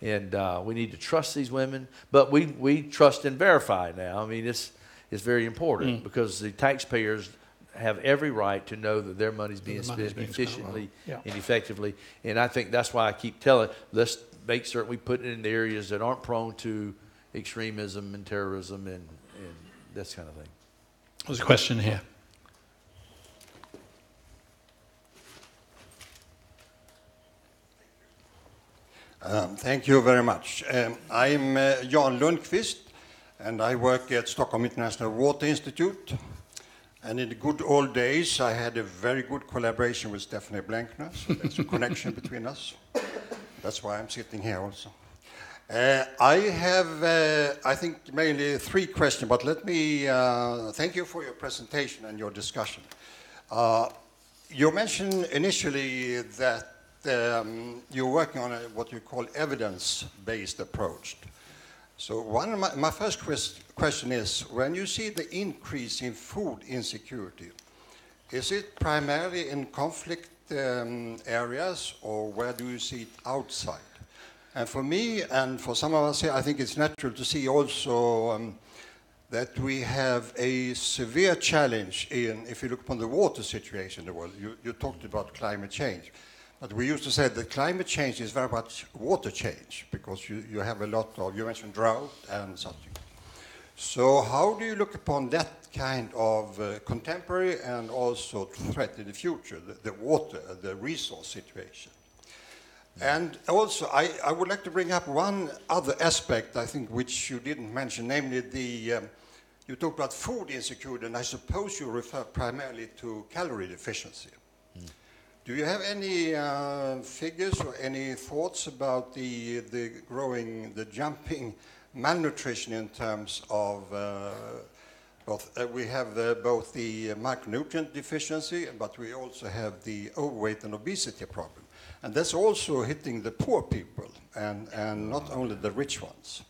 And we need to trust these women, but we trust and verify now. I mean, it's very important because the taxpayers have every right to know that their money's being spent efficiently and effectively. And I think that's why I keep telling, let's make certain we put it in the areas that aren't prone to extremism and terrorism and this kind of thing. There's a question here. Thank you very much. I'm Jan Lundqvist, and I work at Stockholm International Water Institute. And in the good old days, I had a very good collaboration with Stephanie Blankner, so there's a connection between us. That's why I'm sitting here also. I have, I think, mainly 3 questions, but let me thank you for your presentation and your discussion. You mentioned initially that you're working on what you call evidence-based approach. So one of my first question is, when you see the increase in food insecurity, is it primarily in conflict areas, or where do you see it outside? And for me, and for some of us here, I think it's natural to see also that we have a severe challenge in, if you look upon the water situation in the world. You talked about climate change. But we used to say that climate change is very much water change, because you have a lot of, you mentioned drought and such. So how do you look upon that kind of contemporary and also threat in the future, the water, the resource situation? And also, I would like to bring up one other aspect, I think, which you didn't mention, namely you talked about food insecurity, and I suppose you refer primarily to calorie deficiency. Do you have any figures or any thoughts about the jumping malnutrition in terms of we have both the micronutrient deficiency, but we also have the overweight and obesity problem, and that's also hitting the poor people and not only the rich ones.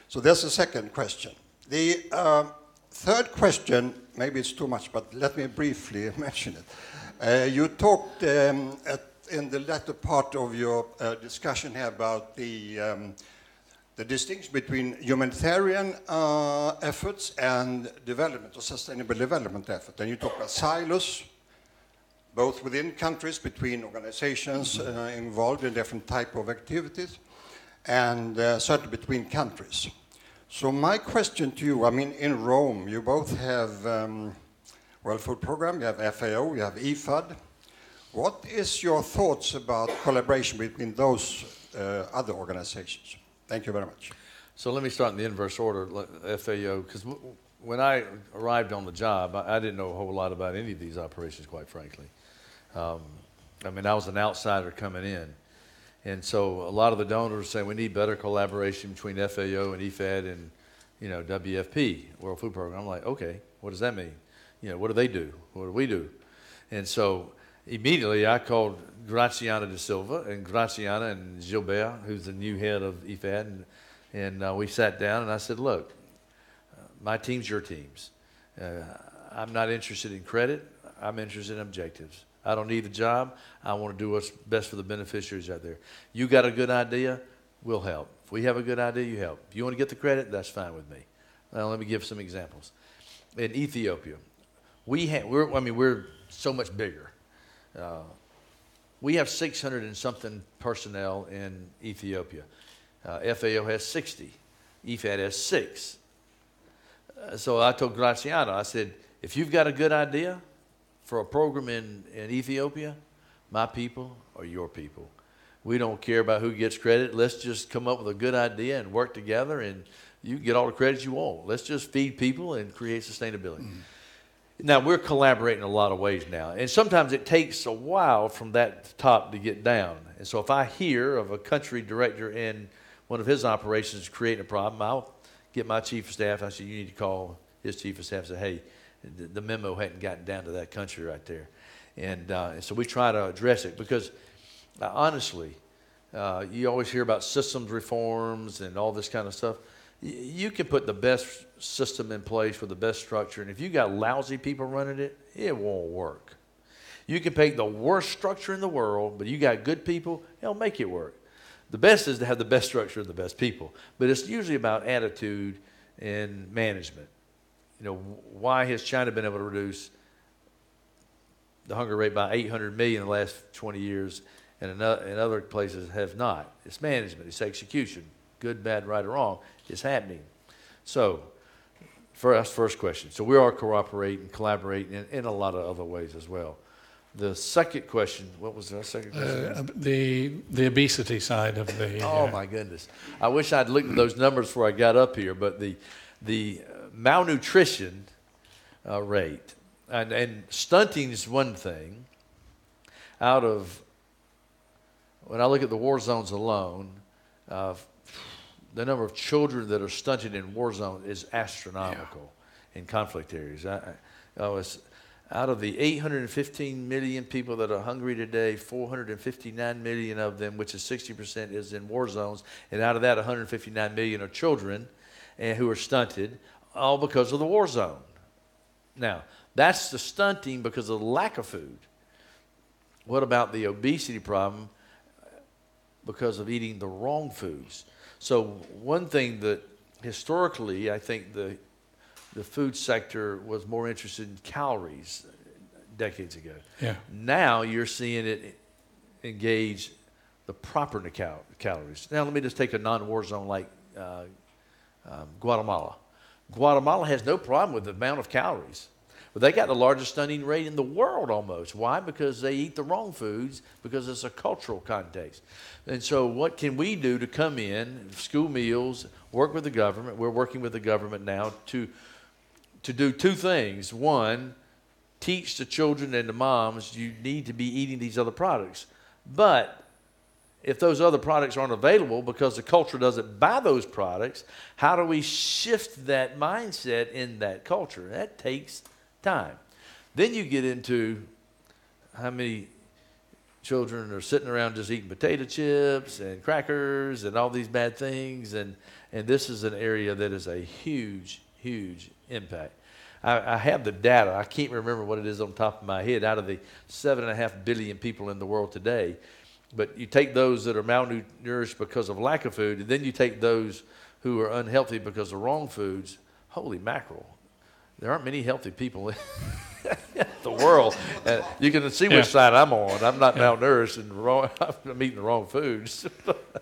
So that's the second question. The third question, maybe it's too much, but let me briefly mention it. You talked in the latter part of your discussion here about the distinction between humanitarian efforts and development or sustainable development effort. And you talk about silos, both within countries, between organizations involved in different type of activities, and certainly between countries. So my question to you, I mean, in Rome, you both have World Food Program, you have FAO, you have IFAD. What is your thoughts about collaboration between those other organizations? Thank you very much. So let me start in the inverse order, FAO, because when I arrived on the job, I didn't know a whole lot about any of these operations, quite frankly. I mean, I was an outsider coming in. And so a lot of the donors say we need better collaboration between FAO and IFAD and, WFP, World Food Program. I'm like, okay, what does that mean? What do they do? What do we do? And so immediately I called Graziana da Silva and Graziana and Gilbert, who's the new head of IFAD, and we sat down and I said, look, my team's your teams. I'm not interested in credit. I'm interested in objectives. I don't need the job. I want to do what's best for the beneficiaries out there. You got a good idea, we'll help. If we have a good idea, you help. If you want to get the credit, that's fine with me. Now, let me give some examples. In Ethiopia, we're so much bigger. We have 600 and something personnel in Ethiopia. FAO has 60. IFAD has 6. So I told Graziano, I said, if you've got a good idea for a program in Ethiopia, my people are your people. We don't care about who gets credit. Let's just come up with a good idea and work together, and you can get all the credit you want. Let's just feed people and create sustainability. Now, we're collaborating in a lot of ways now, and sometimes it takes a while from that top to get down. And so if I hear of a country director in one of his operations creating a problem, I'll get my chief of staff. I said, you need to call his chief of staff and say, hey, the memo hadn't gotten down to that country right there. And so we try to address it because, honestly, you always hear about systems reforms and all this kind of stuff. You can put the best system in place with the best structure, and if you got lousy people running it, it won't work. You can pick the worst structure in the world, but you got good people, it'll make it work. The best is to have the best structure and the best people, but it's usually about attitude and management. Why has China been able to reduce the hunger rate by 800 million in the last 20 years, and in other places have not? It's management, it's execution. Good, bad, right, or wrong, it's happening. So, for us, first question. So we are cooperating, collaborating in a lot of other ways as well. The second question, what was the second question? The obesity side of the... Oh, my goodness. I wish I'd looked at those numbers before I got up here, but the malnutrition rate, and stunting is one thing. When I look at the war zones alone, the number of children that are stunted in war zones is astronomical in conflict areas. Out of the 815 million people that are hungry today, 459 million of them, which is 60%, is in war zones. And out of that, 159 million are children who are stunted, all because of the war zone. Now, that's the stunting because of the lack of food. What about the obesity problem because of eating the wrong foods? So one thing that historically I think the food sector was more interested in calories decades ago. Yeah. Now you're seeing it engage the proper calories. Now let me just take a non-war zone like Guatemala. Guatemala has no problem with the amount of calories. But they got the largest stunting rate in the world almost. Why? Because they eat the wrong foods, because it's a cultural context. And so what can we do to come in, school meals, work with the government? We're working with the government now to do two things. One, teach the children and the moms you need to be eating these other products. But if those other products aren't available because the culture doesn't buy those products, how do we shift that mindset in that culture? That takes time. Then you get into how many children are sitting around just eating potato chips and crackers and all these bad things. And this is an area that is a huge, huge impact. I have the data. I can't remember what it is on the top of my head out of the 7.5 billion people in the world today. But you take those that are malnourished because of lack of food, and then you take those who are unhealthy because of wrong foods. Holy mackerel. There aren't many healthy people in the world. You can see which side I'm on. I'm not malnourished and wrong, I'm eating the wrong foods.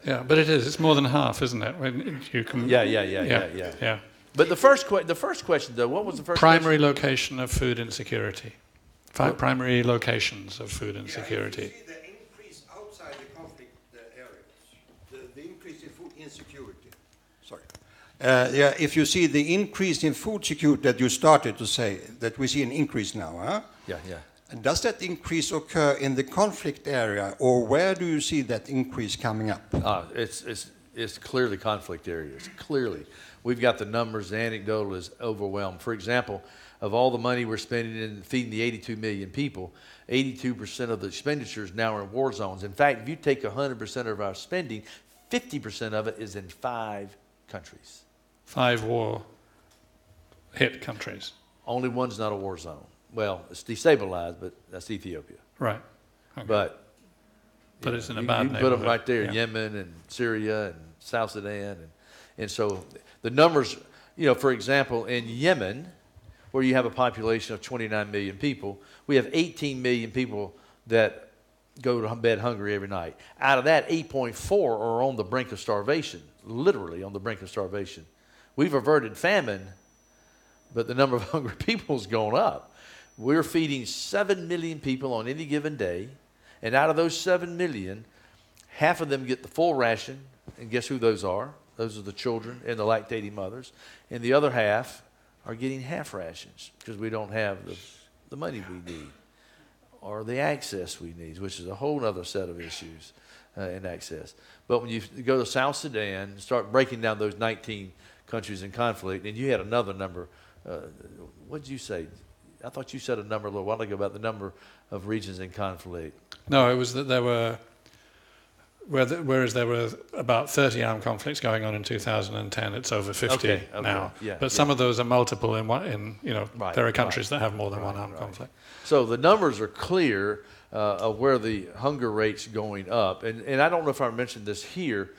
Yeah, but it is. It's more than half, isn't it? When you can. Yeah. But the first question, though, what was the first primary question? location of food insecurity. Primary locations of food insecurity. Yeah, the increase outside the conflict areas, the increase in food insecurity. Sorry. If you see the increase in food security that you started to say, that we see an increase now, huh? Yeah. And does that increase occur in the conflict area, or where do you see that increase coming up? It's clearly conflict areas, clearly. We've got the numbers, the anecdotal is overwhelmed. For example, of all the money we're spending in feeding the 82 million people, 82% of the expenditures now are in war zones. In fact, if you take 100% of our spending, 50% of it is in 5 countries. 5 war-hit countries. Only one's not a war zone. Well, it's destabilized, but that's Ethiopia. Right. Okay. But it's in a bad neighborhood. You put them right there, Yemen and Syria and South Sudan. And so the numbers, for example, in Yemen, where you have a population of 29 million people, we have 18 million people that go to bed hungry every night. Out of that, 8.4 are on the brink of starvation, literally on the brink of starvation. We've averted famine, but the number of hungry people has gone up. We're feeding 7 million people on any given day, and out of those 7 million, half of them get the full ration, and guess who those are? Those are the children and the lactating mothers. And the other half are getting half rations because we don't have the money we need or the access we need, which is a whole other set of issues in access. But when you go to South Sudan and start breaking down those 19 countries in conflict, and you had another number, what did you say? I thought you said a number a little while ago about the number of regions in conflict. No, it was that there were... Whereas there were about 30 armed conflicts going on in 2010, it's over 50 now. But some of those are multiple there are countries that have more than one armed conflict. So the numbers are clear of where the hunger rate's going up. And I don't know if I mentioned this here.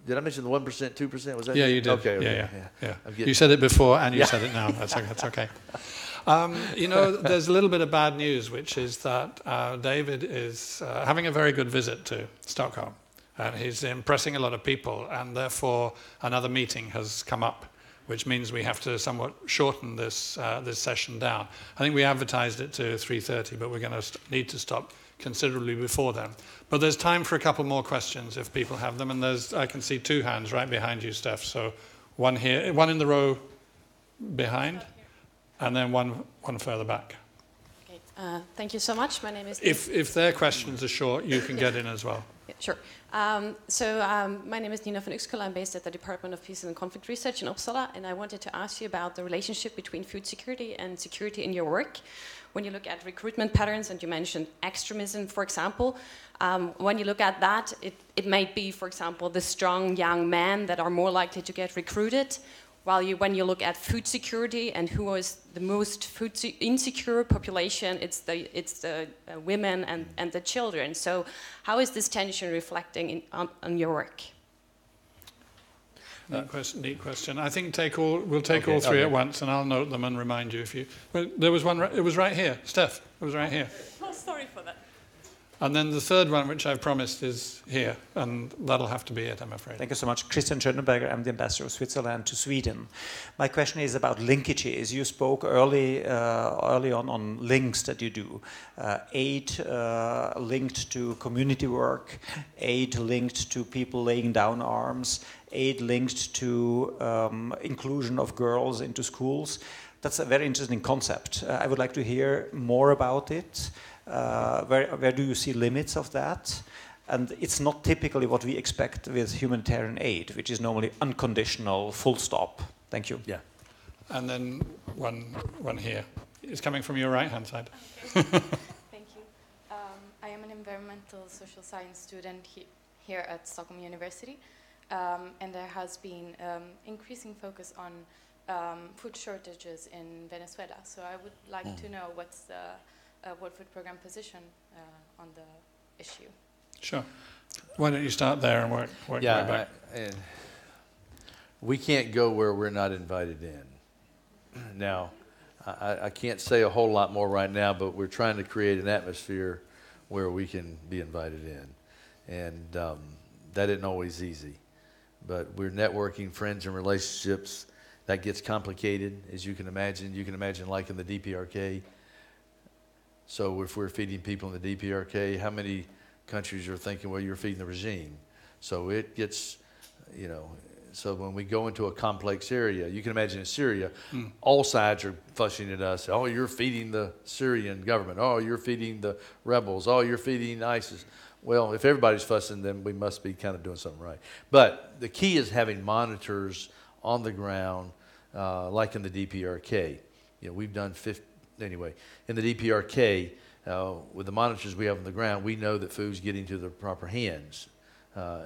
Did I mention the 1%, 2%? Was that? Yeah, you did. Okay. Yeah. You said it before and you said it now. That's okay. There's a little bit of bad news, which is that David is having a very good visit to Stockholm. And he's impressing a lot of people, and therefore another meeting has come up, which means we have to somewhat shorten this session down. I think we advertised it to 3:30, but we're going to need to stop considerably before then. But there's time for a couple more questions if people have them, and I can see 2 hands right behind you, Steph. So one here, one in the row behind, and then one further back. Okay. Thank you so much. My name is... If their questions are short, you can get in as well. Yeah, sure. My name is Nina von Uxkull. I'm based at the Department of Peace and Conflict Research in Uppsala, and I wanted to ask you about the relationship between food security and security in your work. When you look at recruitment patterns, and you mentioned extremism, for example, when you look at that, it might be, for example, the strong young men that are more likely to get recruited, when you look at food security and who is the most food insecure population, it's the women and the children. So how is this tension reflecting on your work? Neat question. I think we'll take all 3 at once, and I'll note them and remind you if you... Well, there was one, it was right here. Steph, it was right here. Oh, sorry for that. And then the third one, which I've promised, is here, and that'll have to be it, I'm afraid. Thank you so much. Christian Schönenberger, I'm the ambassador of Switzerland to Sweden. My question is about linkages. You spoke early on links that you do. Aid linked to community work, aid linked to people laying down arms, aid linked to inclusion of girls into schools. That's a very interesting concept. I would like to hear more about it. Where do you see limits of that? And it's not typically what we expect with humanitarian aid, which is normally unconditional, full stop. Thank you. Yeah. And then one here. It's coming from your right-hand side. Thank you. I am an environmental social science student here at Stockholm University, and there has been increasing focus on food shortages in Venezuela. So I would like to know what's the World Food Programme position on the issue. Sure. Why don't you start there and work your way back? And we can't go where we're not invited in. Now, I can't say a whole lot more right now, but we're trying to create an atmosphere where we can be invited in. And that isn't always easy. But we're networking friends and relationships. That gets complicated, as you can imagine. You can imagine like in the DPRK. So if we're feeding people in the DPRK, how many countries are thinking, well, you're feeding the regime? So it gets, you know, so when we go into a complex area, you can imagine in Syria, all sides are fussing at us. Oh, you're feeding the Syrian government. Oh, you're feeding the rebels. Oh, you're feeding ISIS. Well, if everybody's fussing, then we must be kind of doing something right. But the key is having monitors on the ground, like in the DPRK. You know, we've done anyway, in the DPRK, with the monitors we have on the ground, we know that food's getting to the proper hands,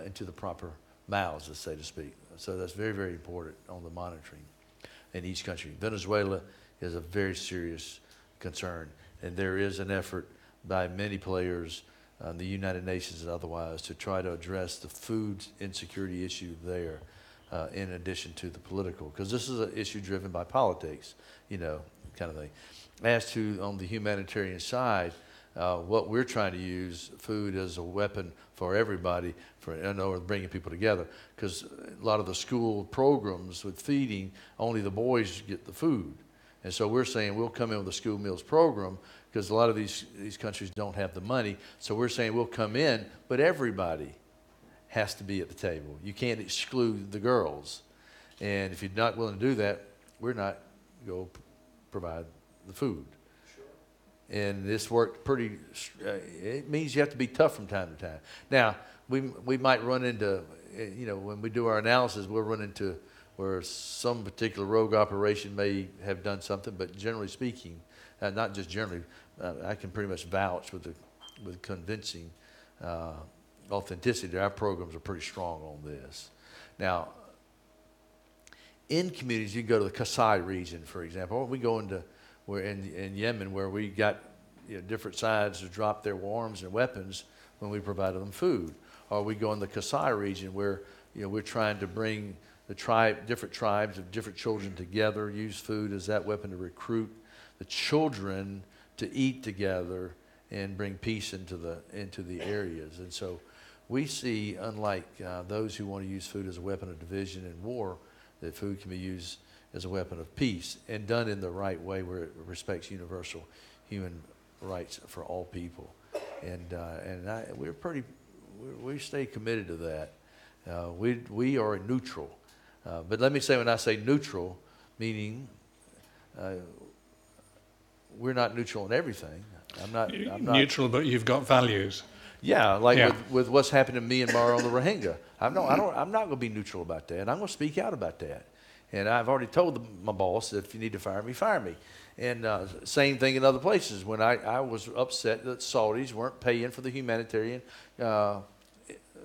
into the proper mouths, so to speak. So that's very, very important on the monitoring in each country. Venezuela is a very serious concern, and there is an effort by many players, the United Nations and otherwise, to try to address the food insecurity issue there, in addition to the political, because this is an issue driven by politics, you know, kind of thing. As to on the humanitarian side, what we're trying to use food as a weapon for everybody, or bringing people together, because a lot of the school programs with feeding, only the boys get the food. And so we're saying we'll come in with a school meals program, because a lot of these countries don't have the money. So we're saying we'll come in, but everybody has to be at the table. You can't exclude the girls. And if you're not willing to do that, we're not going to provide the food. And this worked pretty, it means you have to be tough from time to time. Now, we might run into, you know, when we do our analysis, we'll run into where some particular rogue operation may have done something, but generally speaking, not just generally, I can pretty much vouch with convincing authenticity. Our programs are pretty strong on this. Now, in communities, you can go to the Kasai region, for example, or we go into, we're in Yemen, where we got, you know, different sides to drop their arms and weapons when we provided them food. Or we go in the Kasai region, where, you know, we're trying to bring the different tribes of different children together, use food as that weapon to recruit the children to eat together and bring peace into the areas. And so we see, unlike those who want to use food as a weapon of division and war, that food can be used as a weapon of peace and done in the right way, where it respects universal human rights for all people. And we stay committed to that. We are neutral. But let me say, when I say neutral, meaning we're not neutral in everything. I'm not neutral, but you've got values. Yeah, like with what's happened in Myanmar on the Rohingya. I'm not going to be neutral about that. I'm going to speak out about that. And I've already told my boss that if you need to fire me. And same thing in other places. When I was upset that Saudis weren't paying for the humanitarian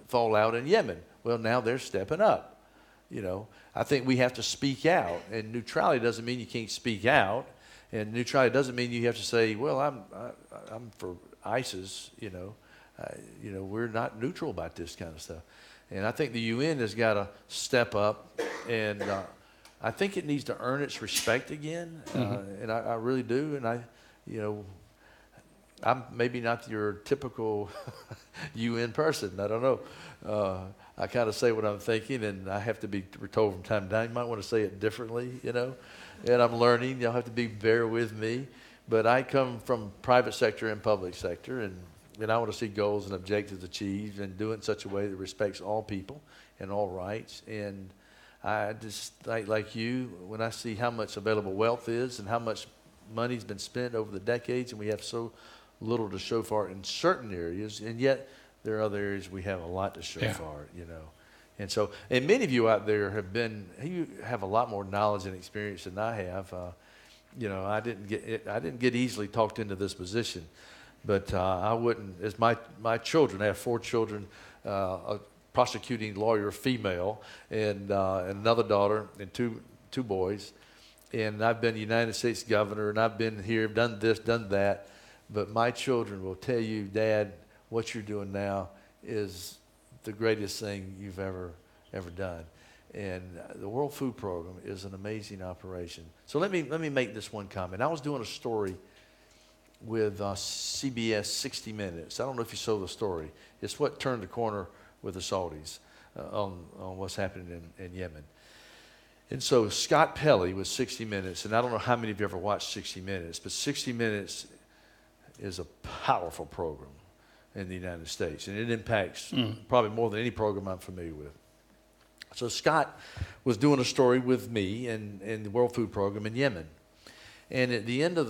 fallout in Yemen. Well, now they're stepping up. You know, I think we have to speak out. And neutrality doesn't mean you can't speak out. And neutrality doesn't mean you have to say, well, I'm for ISIS, you know. We're not neutral about this kind of stuff. And I think the UN has got to step up, and I think it needs to earn its respect again, and I really do. And I'm maybe not your typical UN person. I don't know. I kind of say what I'm thinking, and I have to be told from time to time. You might want to say it differently, you know. And I'm learning. You'll have to bear with me. But I come from private sector and public sector, and I want to see goals and objectives achieved and do it in such a way that respects all people and all rights. And I just, like you, when I see how much available wealth is and how much money's been spent over the decades, and we have so little to show for it in certain areas, and yet there are other areas we have a lot to show for it, you know. And so, and many of you out there you have a lot more knowledge and experience than I have. You know, I didn't get easily talked into this position, but I wouldn't, as my children, I have 4 children, a prosecuting lawyer, female, and another daughter and two boys. And I've been United States governor, and I've been here, done this, done that. But my children will tell you, Dad, what you're doing now is the greatest thing you've ever done. And the World Food Program is an amazing operation. So let me make this one comment. I was doing a story with CBS 60 Minutes. I don't know if you saw the story. It's what turned the corner with the Saudis on what's happening in Yemen. And so Scott Pelley with 60 Minutes, and I don't know how many of you ever watched 60 Minutes, but 60 Minutes is a powerful program in the United States, and it impacts probably more than any program I'm familiar with. So Scott was doing a story with me and the World Food Program in Yemen. And at the end of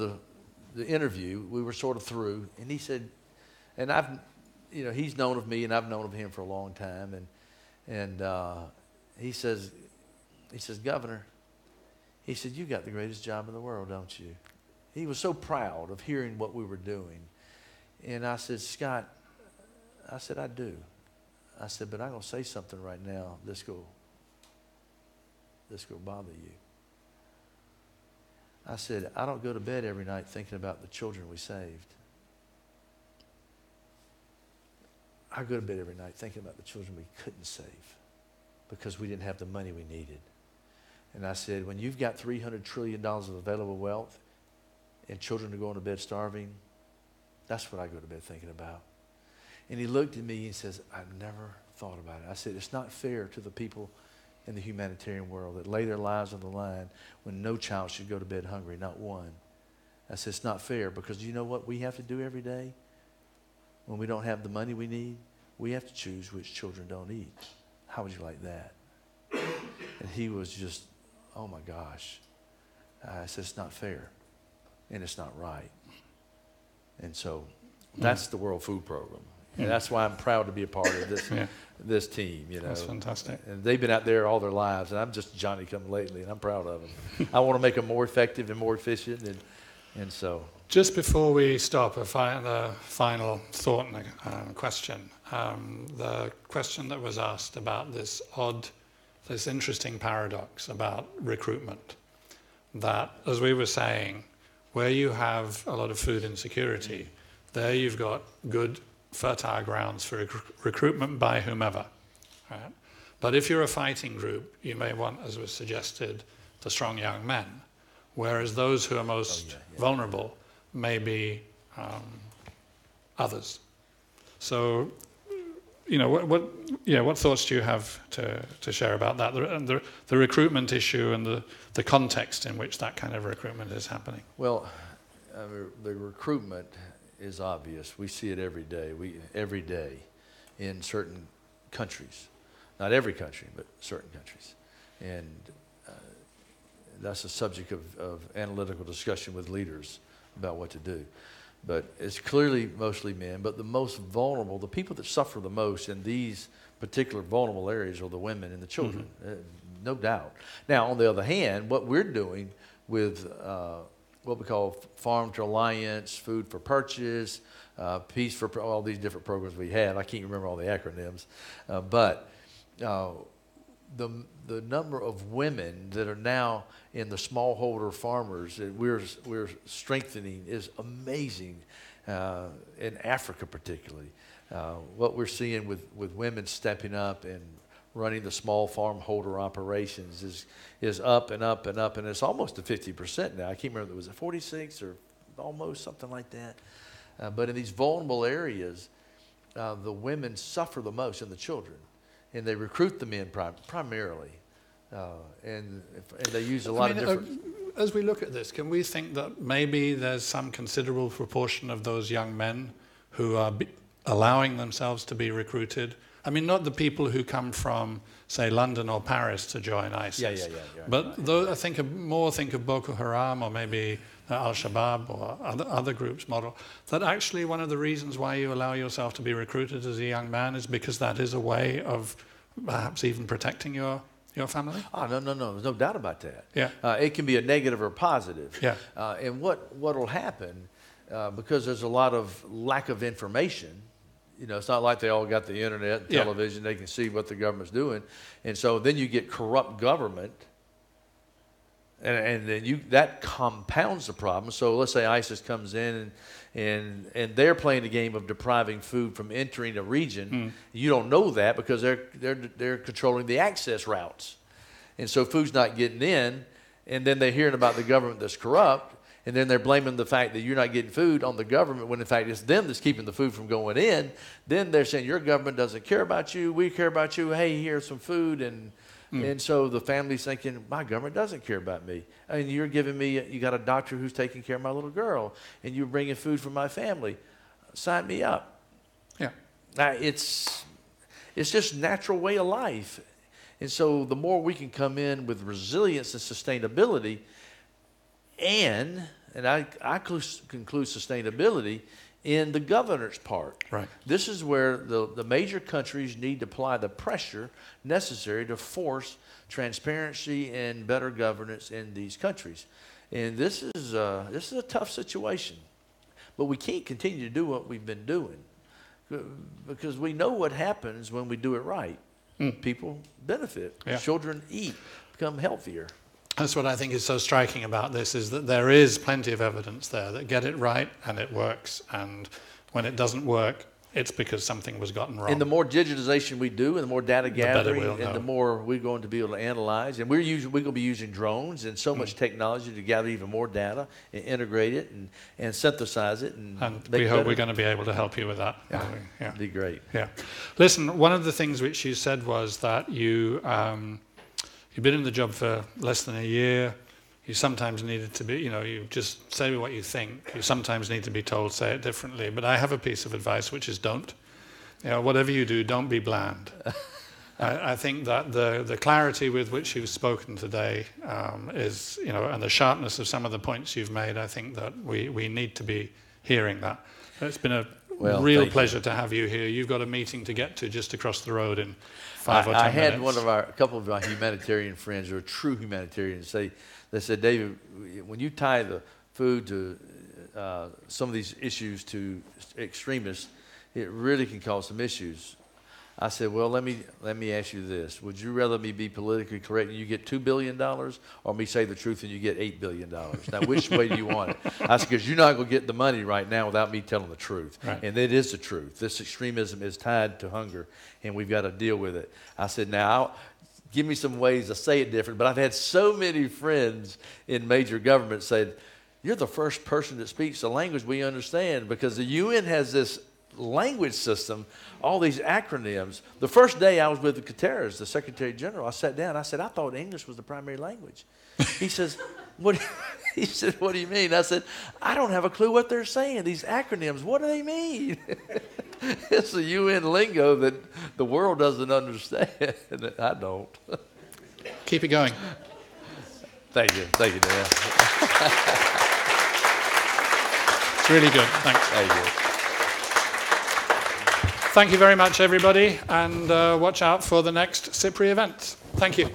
the interview, we were sort of through, and he said, and he's known of me and I've known of him for a long time, and he says, Governor, he said, you got the greatest job in the world, don't you? He was so proud of hearing what we were doing. And I said, Scott, I do. I said, but I'm going to say something right now that's going to bother you. I said, I don't go to bed every night thinking about the children we saved. I go to bed every night thinking about the children we couldn't save because we didn't have the money we needed. And I said, when you've got $300 trillion of available wealth and children are going to bed starving, that's what I go to bed thinking about. And he looked at me and says, I've never thought about it. I said, it's not fair to the people in the humanitarian world that lay their lives on the line when no child should go to bed hungry, not one. I said, it's not fair because you know what we have to do every day when we don't have the money we need? We have to choose which children don't eat. How would you like that? And he was just, oh my gosh. I said, it's not fair and it's not right. And so that's the World Food Program. And that's why I'm proud to be a part of this team. You know, that's fantastic. And they've been out there all their lives, and I'm just Johnny come lately, and I'm proud of them. I want to make them more effective and more efficient, and so. Just before we stop, the final thought and question. The question that was asked about this interesting paradox about recruitment, that, as we were saying, where you have a lot of food insecurity, there you've got good fertile grounds for recruitment by whomever. Right? But if you're a fighting group, you may want, as was suggested, the strong young men, whereas those who are most vulnerable may be others. So, you know, what thoughts do you have to share about that, and the recruitment issue and the context in which that kind of recruitment is happening? Well, the recruitment is obvious. We see it every day in certain countries. Not every country, but certain countries. And that's a subject of analytical discussion with leaders about what to do. But it's clearly mostly men, but the most vulnerable, the people that suffer the most in these particular vulnerable areas are the women and the children, no doubt. Now, on the other hand, what we're doing with what we call Farm to Alliance, Food for Purchase, Peace for all these different programs we have. I can't remember all the acronyms, but the number of women that are now in the smallholder farmers that we're strengthening is amazing, in Africa particularly. What we're seeing with women stepping up and running the small farm holder operations is up and up and up, and it's almost to 50% now. I can't remember, was it 46 or almost something like that? But in these vulnerable areas, the women suffer the most, and the children, and they recruit the men primarily, and they use a lot of different. As we look at this, can we think that maybe there's some considerable proportion of those young men who are allowing themselves to be recruited I mean, not the people who come from, say, London or Paris to join ISIS. Yeah. But those, I think more think of Boko Haram or maybe Al-Shabaab or other groups model, that actually one of the reasons why you allow yourself to be recruited as a young man is because that is a way of perhaps even protecting your family? Oh, no. There's no doubt about that. Yeah. It can be a negative or positive. Yeah. And what will happen, because there's a lot of lack of information, you know, it's not like they all got the internet and television, they can see what the government's doing. And so then you get corrupt government, and then that compounds the problem. So let's say ISIS comes in and they're playing the game of depriving food from entering a region. You don't know that because they're controlling the access routes. And so food's not getting in, and then they're hearing about the government that's corrupt, and then they're blaming the fact that you're not getting food on the government when in fact it's them that's keeping the food from going in. Then they're saying your government doesn't care about you, we care about you, hey, here's some food. And so the family's thinking, my government doesn't care about me. I mean, you're giving me, you got a doctor who's taking care of my little girl, and you're bringing food for my family. Sign me up. Yeah. Now, it's just natural way of life. And so the more we can come in with resilience and sustainability, and I conclude sustainability in the governance part. Right. This is where the major countries need to apply the pressure necessary to force transparency and better governance in these countries. And this is a tough situation. But we can't continue to do what we've been doing because we know what happens when we do it right. People benefit. Yeah. Children eat, become healthier. That's what I think is so striking about this, is that there is plenty of evidence there that get it right and it works, and when it doesn't work, it's because something was gotten wrong. And the more digitization we do, and the more data gathering, we'll know. the more we're going to be able to analyze. And we're going to be using drones and so much technology to gather even more data and integrate it and synthesize it. And we hope we're going to be able to help you with that. Yeah, it'd be great. Yeah. Listen, one of the things which you said was that you've been in the job for less than a year. You sometimes needed to be, you just say what you think. You sometimes need to be told, say it differently. But I have a piece of advice, which is don't. Whatever you do, don't be bland. I think that the clarity with which you've spoken today is, and the sharpness of some of the points you've made, I think that we need to be hearing that. It's been a real pleasure to have you here. You've got a meeting to get to just across the road in 5 or 10 minutes. I had a couple of our humanitarian friends who are true humanitarians they said, David, when you tie the food to some of these issues to extremists, it really can cause some issues. I said, well, let me ask you this. Would you rather me be politically correct and you get $2 billion, or me say the truth and you get $8 billion? Now, which way do you want it? I said, because you're not going to get the money right now without me telling the truth. Right. And it is the truth. This extremism is tied to hunger, and we've got to deal with it. I said, now, give me some ways to say it different. But I've had so many friends in major government say, you're the first person that speaks the language we understand, because the UN has this language system, all these acronyms. The first day I was with Guterres, the Secretary General, I sat down. I said, I thought English was the primary language. He says, he said, what do you mean? I said, I don't have a clue what they're saying. These acronyms, what do they mean? It's the UN lingo that the world doesn't understand. I don't. Keep it going. Thank you, Dan. It's really good. Thanks. Thank you. Thank you very much, everybody, and watch out for the next SIPRI event. Thank you.